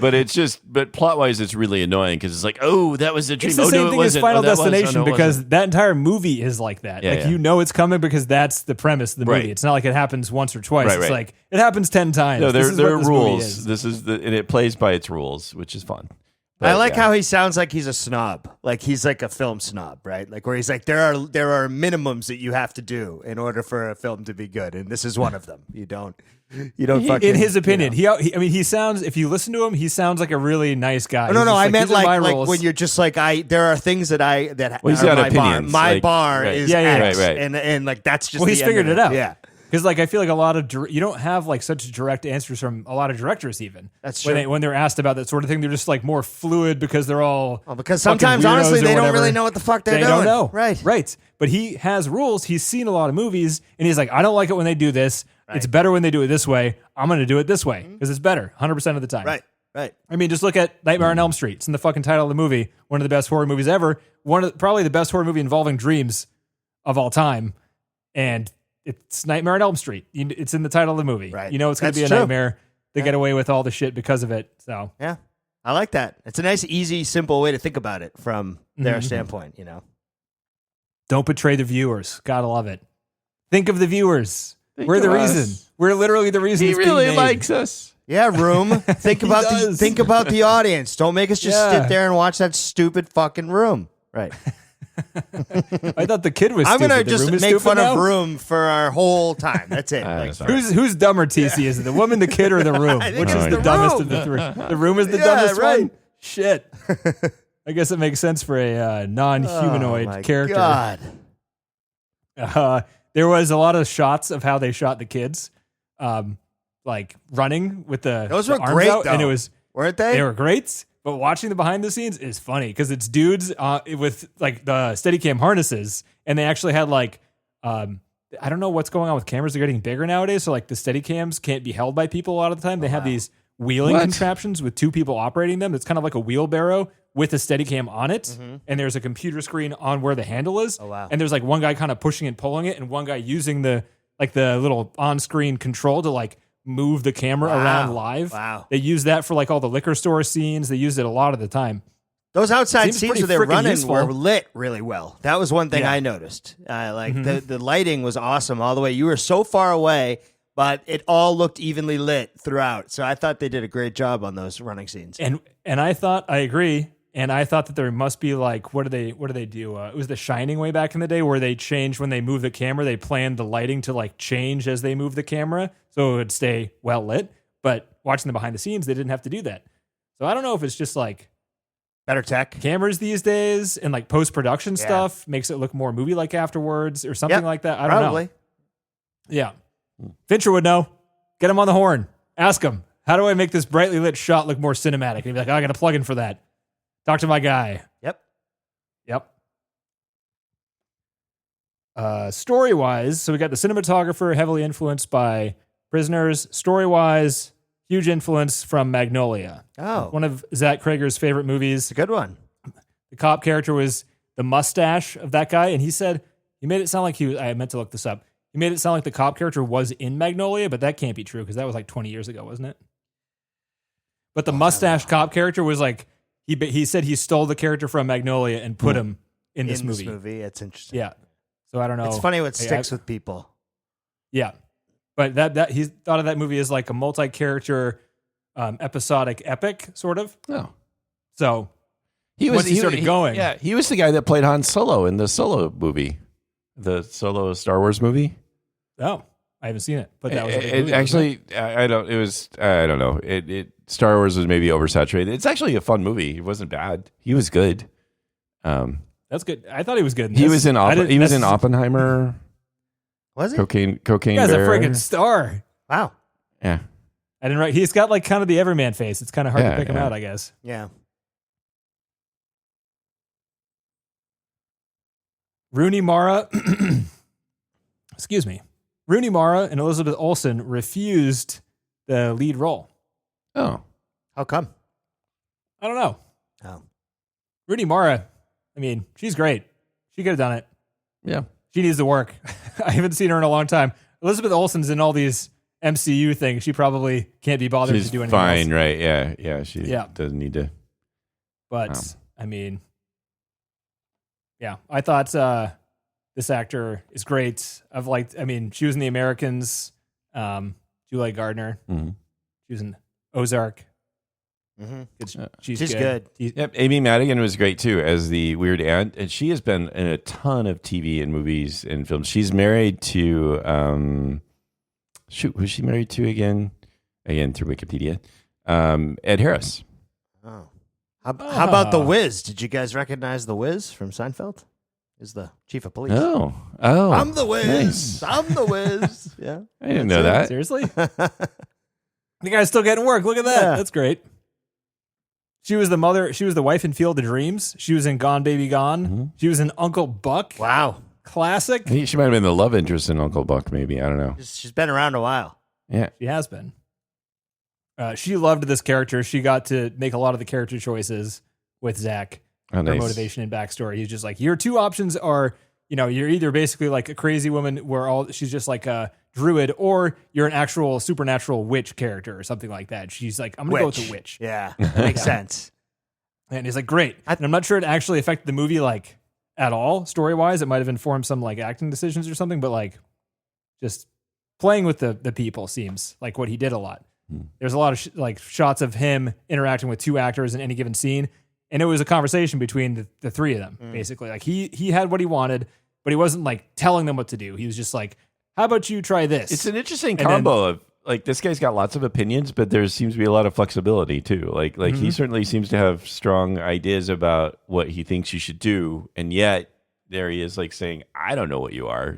but plot wise, it's really annoying because it's like, oh, that was a dream. It's the same thing as Final Destination because that entire movie is like that. You know it's coming because that's the premise of the movie. Right. It's not like it happens once or twice. It's like it happens 10 times. No, there are rules. This is and it plays by its rules, which is fun. I like yeah. how he sounds like he's a snob, like he's like a film snob, right? Like where he's like, there are minimums that you have to do in order for a film to be good, and this is one of them. You don't fucking. In his opinion, he sounds. If you listen to him, he sounds like a really nice guy. Oh, no, He's no, just I meant these are my like rules. when you're just like there are things that Well, he's are got my bar. opinions, My like- bar right. is Yeah, yeah, X, right. and like that's just Well, he's the end figured of it out. Yeah. Because like I feel like a lot of you don't have like such direct answers from a lot of directors even. That's when true. when they're asked about that sort of thing, they're just like more fluid because they're all Well, because fucking sometimes, weirdos honestly, or they don't whatever. really know what the fuck they're They doing. don't know. Right. But he has rules. He's seen a lot of movies, and he's like, I don't like it when they do this. It's better when they do it this way. I'm going to do it this way because it's better 100% of the time. Right. I mean, just look at Nightmare on Elm Street. It's in the fucking title of the movie. One of the best horror movies ever. Probably the best horror movie involving dreams of all time. And it's Nightmare on Elm Street. It's in the title of the movie. Right. You know it's going to be a That's true. nightmare. They get away with all the shit because of it. So Yeah. I like that. It's a nice, easy, simple way to think about it from their standpoint, you know. don't betray the viewers. Gotta love it. Think of the viewers. We're of the us. reason. We're literally the reason. He it's being really made. likes us. Yeah, Room. Think about does. think about the audience. Don't make us just Yeah. sit there and watch that stupid fucking Room. Right. I thought the kid was. I'm stupid. gonna The just room is make stupid fun now? of Room for our whole time. That's it. Like, sorry. Who's dumber, TC? Is it the woman, the kid, or the room? I think Which it's is the the dumbest room. of the three? The room is the Yeah, dumbest right. one? Shit. I guess it makes sense for a non-humanoid oh my character. God. There was a lot of shots of how they shot the kids, like running with the Those the were arms great, out, and though. it was Weren't they? they were great. But watching the behind the scenes is funny because it's dudes with like the Steadicam harnesses, and they actually had like I don't know what's going on with cameras. They're getting bigger nowadays, so like the Steadicams can't be held by people a lot of the time. They have these wheeling What? contraptions with two people operating them. It's kind of like a wheelbarrow with a Steadicam on it, and there's a computer screen on where the handle is. Oh, wow. And there's like one guy kind of pushing and pulling it, and one guy using the little on-screen control to like move the camera around live. Wow. They use that for like all the liquor store scenes. They use it a lot of the time. Those outside Seems scenes pretty where they're freaking running useful. were lit really well. That was one thing Yeah. I noticed. The lighting was awesome all the way. You were so far away, but it all looked evenly lit throughout. So I thought they did a great job on those running scenes. And I thought, I agree. And I thought that there must be like, what do they do? It was The Shining way back in the day where they changed when they move the camera. They planned the lighting to like change as they move the camera so it would stay well lit. But watching the behind the scenes, they didn't have to do that. So I don't know if it's just like Better tech. cameras these days and like post production stuff makes it look more movie like afterwards or something Yep, like that. I don't Probably. know. Yeah. Fincher would know. Get him on the horn. Ask him, how do I make this brightly lit shot look more cinematic? And he'd be like, oh, I got a plug-in for that. Talk to my guy. Yep. Story-wise, so we got the cinematographer heavily influenced by Prisoners. Story-wise, huge influence from Magnolia. Oh, One of Zach Cregger's favorite movies. it's a good one. The cop character was the mustache of that guy, and he said he made it sound like he was. I meant to look this up. He made it sound like the cop character was in Magnolia, but that can't be true because that was like 20 years ago, wasn't it? But the mustache cop character was like he said he stole the character from Magnolia and put him in this movie. It's interesting. Yeah. So I don't know. It's funny what Hey, sticks with people. Yeah, but that he thought of that movie as like a multi-character, episodic epic sort of. No. So He Once he started going. Yeah, he was the guy that played Han Solo in the Solo movie, the Solo Star Wars movie. I haven't seen it, but that was a big movie, wasn't actually. I don't. It was. I don't know. Star Wars was maybe oversaturated. It's actually a fun movie. It wasn't bad. He was good. That's good. I thought he was good. He was in. He was in that's- Oppenheimer. Was he? Cocaine Guy's a Bear. friggin' star. Wow. Yeah. I didn't write. He's got like kind of the everyman face. It's kind of hard to pick him Yeah. out, I guess. Yeah. Rooney Mara, excuse me, Rooney Mara and Elizabeth Olsen refused the lead role. Oh. How come? I don't know. Oh. Rooney Mara, I mean, she's great. She could have done it. Yeah. She needs to work. I haven't seen her in a long time. Elizabeth Olsen's in all these MCU things. She probably can't be bothered She's to do anything fine, else. right? Yeah. Yeah. She Yeah. doesn't need to. But I mean, yeah, I thought this actor is great. I mean, she was in The Americans. Julia Gardner. Mhm. She was in Ozark. She's good. Yep, Amy Madigan was great too as the weird aunt, and she has been in a ton of TV and movies and films. She's married to who's she married to again? Again through Wikipedia, Ed Harris. Oh, how about the Wiz? Did you guys recognize the Wiz from Seinfeld? Is the chief of police? Oh, I'm the Wiz. Nice. I'm the Wiz. Yeah, I didn't know that. Seriously? The guy's still getting work. Look at that. Yeah. That's great. She was the mother. She was the wife in Field of Dreams. She was in Gone Baby Gone. Mm-hmm. She was in Uncle Buck. Wow, Classic. I think she might have been the love interest in Uncle Buck. Maybe I don't know. she's been around a while. Yeah, She has been. She loved this character. She got to make a lot of the character choices with Zach. oh, Her nice. motivation and backstory. He's just like, your two options are, you're either basically like a crazy woman where she's just like a druid, or you're an actual supernatural witch character or something like that. She's like, I'm gonna go with the witch. Yeah, that makes sense. And he's like, great. And I'm not sure it actually affected the movie like at all story wise. It might have informed some like acting decisions or something, but like just playing with the people seems like what he did a lot. There's a lot of like shots of him interacting with two actors in any given scene. And it was a conversation between the three of them, basically. Like he had what he wanted, but he wasn't like telling them what to do. He was just like, how about you try this? It's an interesting And combo of like this guy's got lots of opinions, but there seems to be a lot of flexibility too. Like he certainly seems to have strong ideas about what he thinks you should do, and yet there he is like saying, "I don't know what you are.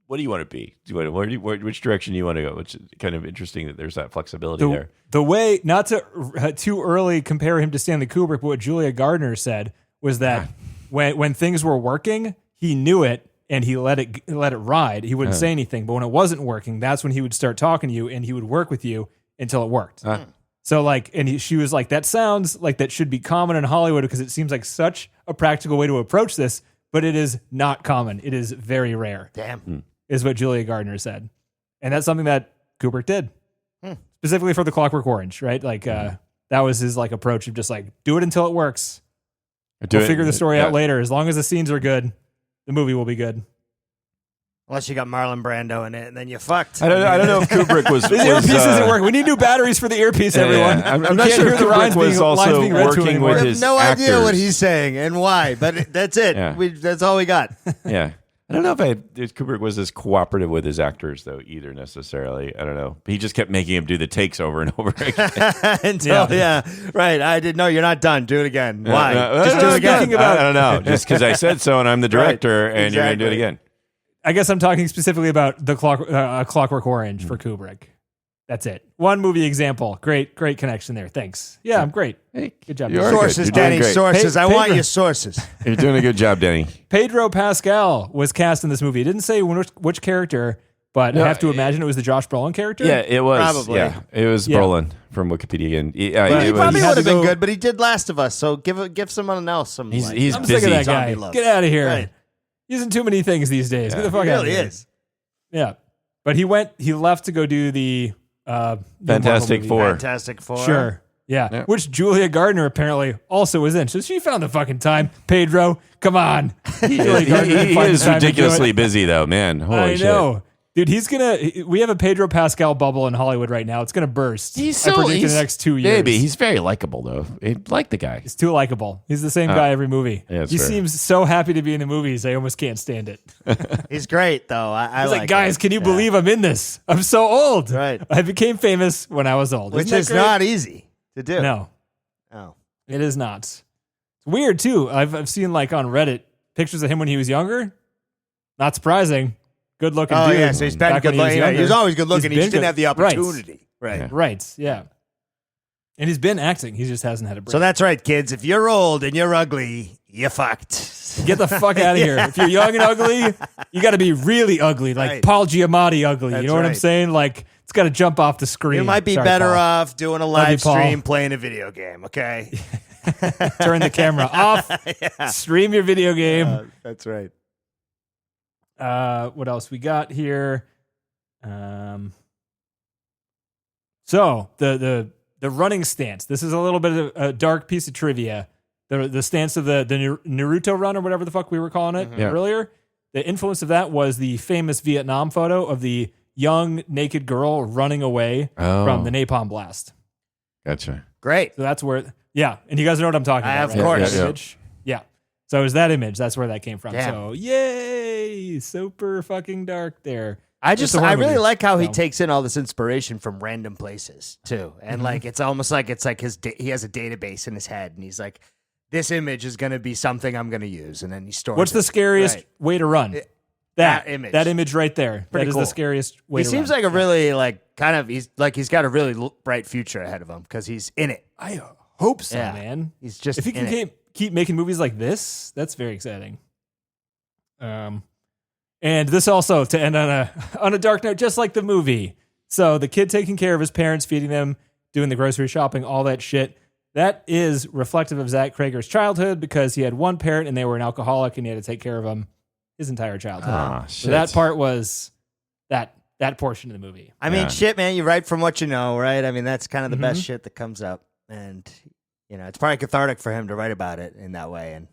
What do you want to be? Which direction do you want to go?" Which is kind of interesting that there's that flexibility there. The way, not to too early compare him to Stanley Kubrick, but what Julia Gardner said was that when things were working, he knew it and he let it ride. He wouldn't say anything, but when it wasn't working, that's when he would start talking to you and he would work with you until it worked. So like, and she was like, that sounds like that should be common in Hollywood because it seems like such a practical way to approach this, but it is not common. It is very rare. Damn. Is what Julia Gardner said. And that's something that Kubrick did. Specifically for the Clockwork Orange, right? Like that was his like approach of just like do it until it works. We'll figure the story out later. As long as the scenes are good, the movie will be good. Unless you got Marlon Brando in it, and then you fucked. I don't know if Kubrick was. This earpiece isn't working. We need new batteries for the earpiece, everyone. I'm You not can't sure hear if the Kubrick lines was being also read to him working anymore. with I have his no idea actors. what he's saying and why, but that's it. Yeah. That's all we got. Yeah. I don't know if Kubrick was as cooperative with his actors, though, either necessarily. I don't know. He just kept making him do the takes over and over again. Right. I didn't know. You're not done. Do it again. Why? Just do it again. I don't know. Just because I said so and I'm the director and you're going to do it again. I guess I'm talking specifically about the Clockwork Orange for Kubrick. That's it. One movie example. Great connection there. Thanks. Yeah, I'm great. Hey, Good job. you are Sources, good. You're doing Danny. great. Sources. I want Pedro. your sources. You're doing a good job, Danny. Pedro Pascal was cast in this movie. It didn't say which character, but I have to imagine it was the Josh Brolin character. Yeah, it was. Probably. Yeah, it was Yeah. Brolin from Wikipedia again. He It probably had would to have been go- good, but he did Last of Us. So give someone else some. He's like, he's I'm busy. sick of that guy. Zombie love. Get out of here. Right. He's in too many things these days. Get the fuck He out of really here. is. Yeah. But he left to go do the new Fantastic Marvel movie. Four. Fantastic Four. Sure. Yeah. Yeah. Which Julia Gardner apparently also was in. So she found the fucking time. Pedro, come on. Julia Gardner didn't He find the is time to do ridiculously it. busy, though, man. Holy I shit. know. Dude, we have a Pedro Pascal bubble in Hollywood right now. It's going to burst. I predict in the next 2 years. Maybe. He's very likable, though. I like the guy. He's too likable. He's the same guy every movie. Yeah, that's he fair. seems so happy to be in the movies. I almost can't stand it. He's great though. I He's like like, guys, him. can you believe I'm in this? I'm so old. Right. I became famous when I was old. Which Isn't that is great? not easy to do. No, Oh. it is not. It's weird too. I've seen like on Reddit pictures of him when he was younger. Not surprising. Good looking Oh dude. yeah, so he's been Back when good looking. younger. He was always good looking. He He's just been didn't have the good. Right. opportunity. Right. Right. Yeah. And he's been acting. He just hasn't had a break. So that's right, kids. If you're old and you're ugly, you fucked. Get the fuck out of here. If you're young and ugly, you got to be really ugly, like Right. Paul Giamatti ugly. That's you know what I'm right. saying? Like it's got to jump off the screen. You might be Sorry, better Paul. off doing a you, live Paul. stream playing a video game. Okay. Turn the camera off. Stream your video game. That's right. What else we got here? So the running stance. This is a little bit of a dark piece of trivia. The stance of the Naruto Run or whatever the fuck we were calling it Yeah. earlier. The influence of that was the famous Vietnam photo of the young naked girl running away from the napalm blast. Gotcha. Great. So that's where, and you guys know what I'm talking about, Of right? course. That image? Yeah. So it was that image. That's where that came from. Damn. So yay, super fucking dark there. I It's a horror really movie, like how he so. takes in all this inspiration from random places too, and like it's almost like he has a database in his head, and he's like, "This image is going to be something I'm going to use," and then he stores. What's the scariest Right. way to run? that image. That image right there. Pretty That is cool. the scariest way He to seems run. like a really he's got a really bright future ahead of him because he's in it. I hope so, Yeah. man. He's just If he in can it. keep making movies like this, that's very exciting. And this also to end on a dark note, just like the movie. So the kid taking care of his parents, feeding them, doing the grocery shopping, all that shit. That is reflective of Zach Cregger's childhood because he had one parent and they were an alcoholic and he had to take care of him his entire childhood. Ah, So that part was that portion of the movie. I mean, Yeah. shit, man. You write from what you know, right? I mean, that's kind of the best Mhm. shit that comes up, and it's probably cathartic for him to write about it in that way and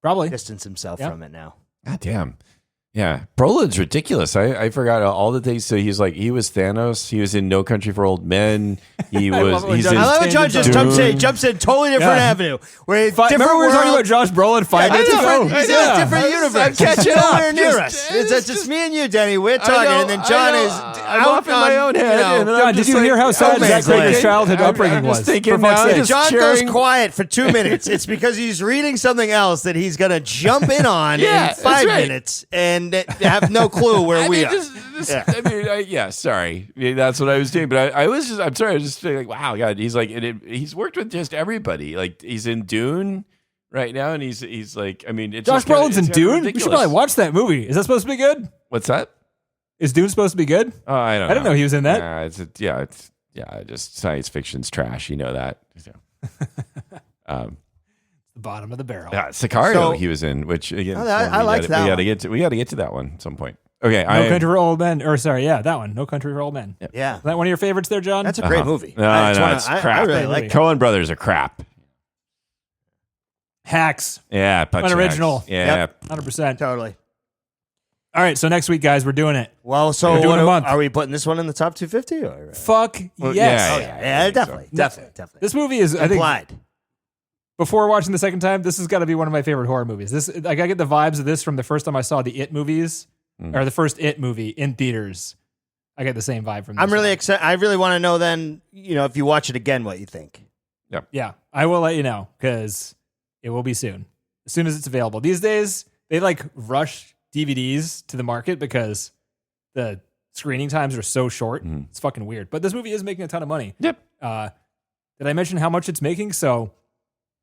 Probably. distance himself Yep. from it now. God damn. Yeah. Brolin's ridiculous. I forgot all the things. So he's like, he was Thanos. He was in No Country for Old Men. He I was, love it when he's John- in, I love when John just Dune. jumps in totally different Yeah. avenue. Where Remember we were talking about Josh Brolin 5 minutes ago? He's in Yeah. a different universe. I'm catching He's up. nowhere near Just- us. It's just me and you, Denny. We're talking, know, and then I John know. is I'm out off in my on, own head, and then John, I'm did just you hear how sad oh, Zach man, Cregger's like- childhood upbringing I'm was? just thinking For fuck's now, sake. just John sharing- goes quiet for 2 minutes. It's because he's reading something else that he's going to jump in on Yeah, in that's 5 right. minutes and have no clue where we are. Sorry. Yeah, that's what I was doing. But I'm sorry. I was just like, wow, God, he's like, he's worked with just everybody. Like, he's in Dune right now, and he's like, I mean, it's Josh just kinda- Brolin's in it's kinda Dune? We should ridiculous. probably watch that movie. Is that supposed to be good? What's that? Is Dune supposed to be good? Oh, I don't know. I didn't know he was in that. Just science fiction's trash. You know that. So. The bottom of the barrel. Sicario So- he was in, which again, I liked that we one. got to get to that one at some point. Okay, No Country for Old Men. Or sorry, yeah, that one. No Country for Old Men. Yeah. Is that one of your favorites there, John? That's a great movie. No, it's I crap. really like it. Coen Brothers are crap. Hacks. Yeah, punch Unoriginal. hacks. Yeah, Yep. 100%. Totally. All right, so next week, guys, we're doing it. Well, so We're doing what a month. are we putting this one in the top 250? Or? Fuck Well, yes. yeah, Yeah, I think definitely, so. definitely. This movie is, I think, Implied. before watching the second time, this has got to be one of my favorite horror movies. This, like, I get the vibes of this from the first time I saw the It movies, or the first It movie in theaters. I get the same vibe from this. I'm really one. excited. I really want to know then, if you watch it again, what you think. Yeah, I will let you know because it will be soon. As soon as it's available. These days, they like rush DVDs to the market because the screening times are so short. It's fucking weird. But this movie is making a ton of money. Yep. Did I mention how much it's making? So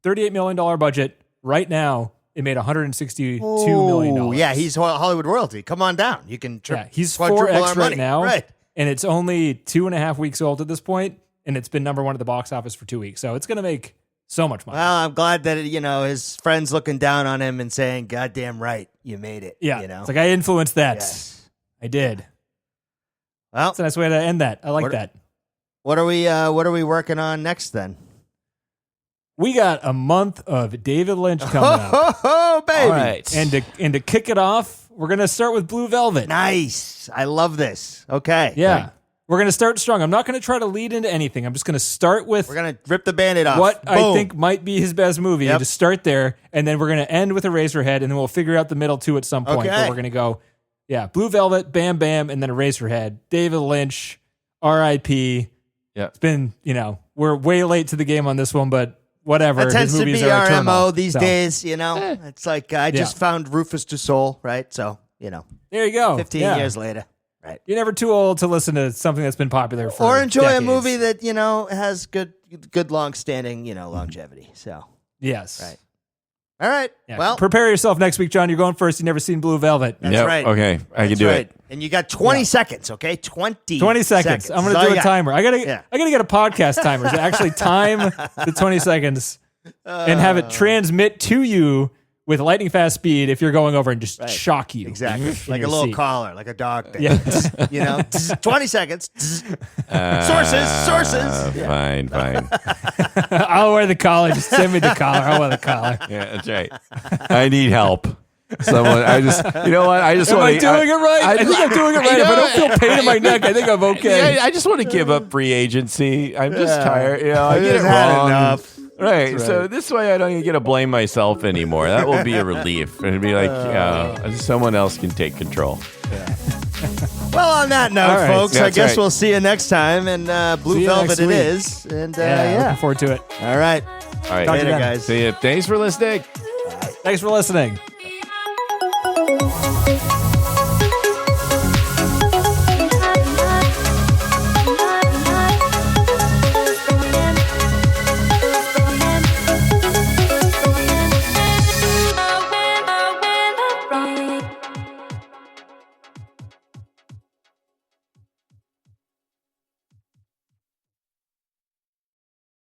$38 million budget. Right now, it made $162 million. Oh, yeah, he's Hollywood royalty. Come on down. You can He's quadruple 4X our right money. now. Right. And it's only 2.5 weeks old at this point, and it's been number one at the box office for 2 weeks. So it's going to make so much money. Well, I'm glad that his friends looking down on him and saying, "Goddamn right, you made it." Yeah. It's like I influenced that. Yes. I did. Well, That's a nice way to end that. I like that. what are we working on next then? We got a month of David Lynch coming up. Oh, baby. All right. And to kick it off, we're going to start with Blue Velvet. Nice. I love this. Okay. Yeah. We're going to start strong. I'm not going to try to lead into anything. I'm just going to start with We're going to rip the Band-Aid off. what I Boom. think might be his best movie. Yep. And just start there, and then we're going to end with Eraserhead, and then we'll figure out the middle two at some point. Okay. But we're going to go, Blue Velvet, Bam Bam, and then Eraserhead. David Lynch, R.I.P. Yeah. It's been, we're way late to the game on this one, but whatever. That tends His to movies be are our eternal. MO these So, days, It's like I just found Rufus du Sol, right? So, There you go. 15 Yeah. years later. Right. You're never too old to listen to something that's been popular for Or enjoy decades. a movie that, has good long-standing, longevity. So, Yes. Right. all right. Yeah. Well, Prepare yourself next week, John. You're going first. You've never seen Blue Velvet. that's Yep. right. Okay, I can That's do right. it. And you got 20 seconds, okay? 20 seconds. I'm going That's all to do you a got. timer. I gotta Yeah. get a podcast timer to actually time the 20 seconds and have it transmit to you with lightning fast speed if you're going over and just shock you. Exactly. in Like a your little seat. collar, like a dog thing. Yeah. 20 seconds. Sources. Fine. I'll wear the collar. Just send me the collar. I'll wear the collar. Yeah, that's right. I need help. Someone, I just, you know what? I just Am want I doing it right? I think I'm doing it right. If I don't feel pain in my neck, I think I'm okay. I just want to give up free agency. I'm just tired. You know, I get it just had wrong. enough. Right. So this way I don't even get to blame myself anymore. That will be a relief. It'd be like, someone else can take control. Well, on that note, All right. folks, I That's guess right. we'll see you next time. And Blue See you Velvet next it week. is. And Looking forward to it. all right. All right. Talk to you Later, then. guys. See ya. Thanks for listening. Thanks for listening.